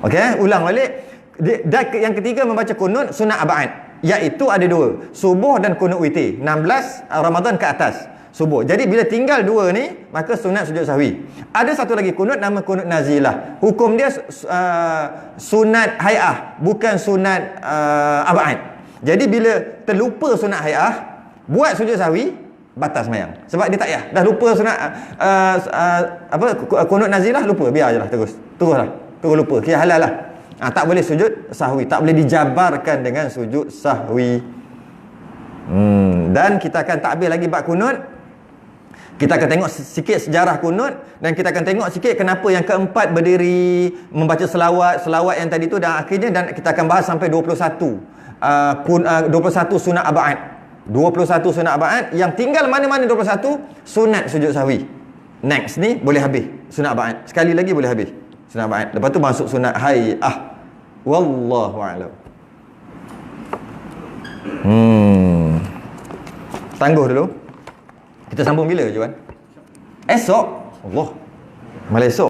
Okey, ulang balik. Yang ketiga membaca kunut sunat ab'ad, iaitu ada 2, subuh dan kunut witir. 16 Ramadan ke atas subuh. Jadi bila tinggal 2 ni, maka sunat sujud sahwi. Ada satu lagi kunut nama kunut nazilah. Hukum dia sunat hay'ah, bukan sunat ab'ad. Jadi bila terlupa sunat hay'ah, buat sujud sahwi, batas sembahyang. Sebab dia tak payah. Dah lupa sunat kunut nazilah, lupa, biar je lah teruslah. Terus lupa. Kira halal lah. Tak boleh sujud sahwi, tak boleh dijabarkan dengan sujud sahwi. Dan kita akan takbir lagi bab kunut. Kita akan tengok sikit sejarah kunut, dan kita akan tengok sikit kenapa yang keempat berdiri membaca selawat yang tadi tu, dan akhirnya, dan kita akan bahas sampai 21 sunat ab'ad. 21 sunat ab'ad. Yang tinggal mana-mana 21 sunat sujud sahwi. Next ni boleh habis sunat ab'ad. Sekali lagi boleh habis sunat ab'ad. Lepas tu masuk sunat hay'ah. Wallahu a'lam. Tangguh dulu. Kita sambung bila, Juan? Esok. Allah. Malah esok.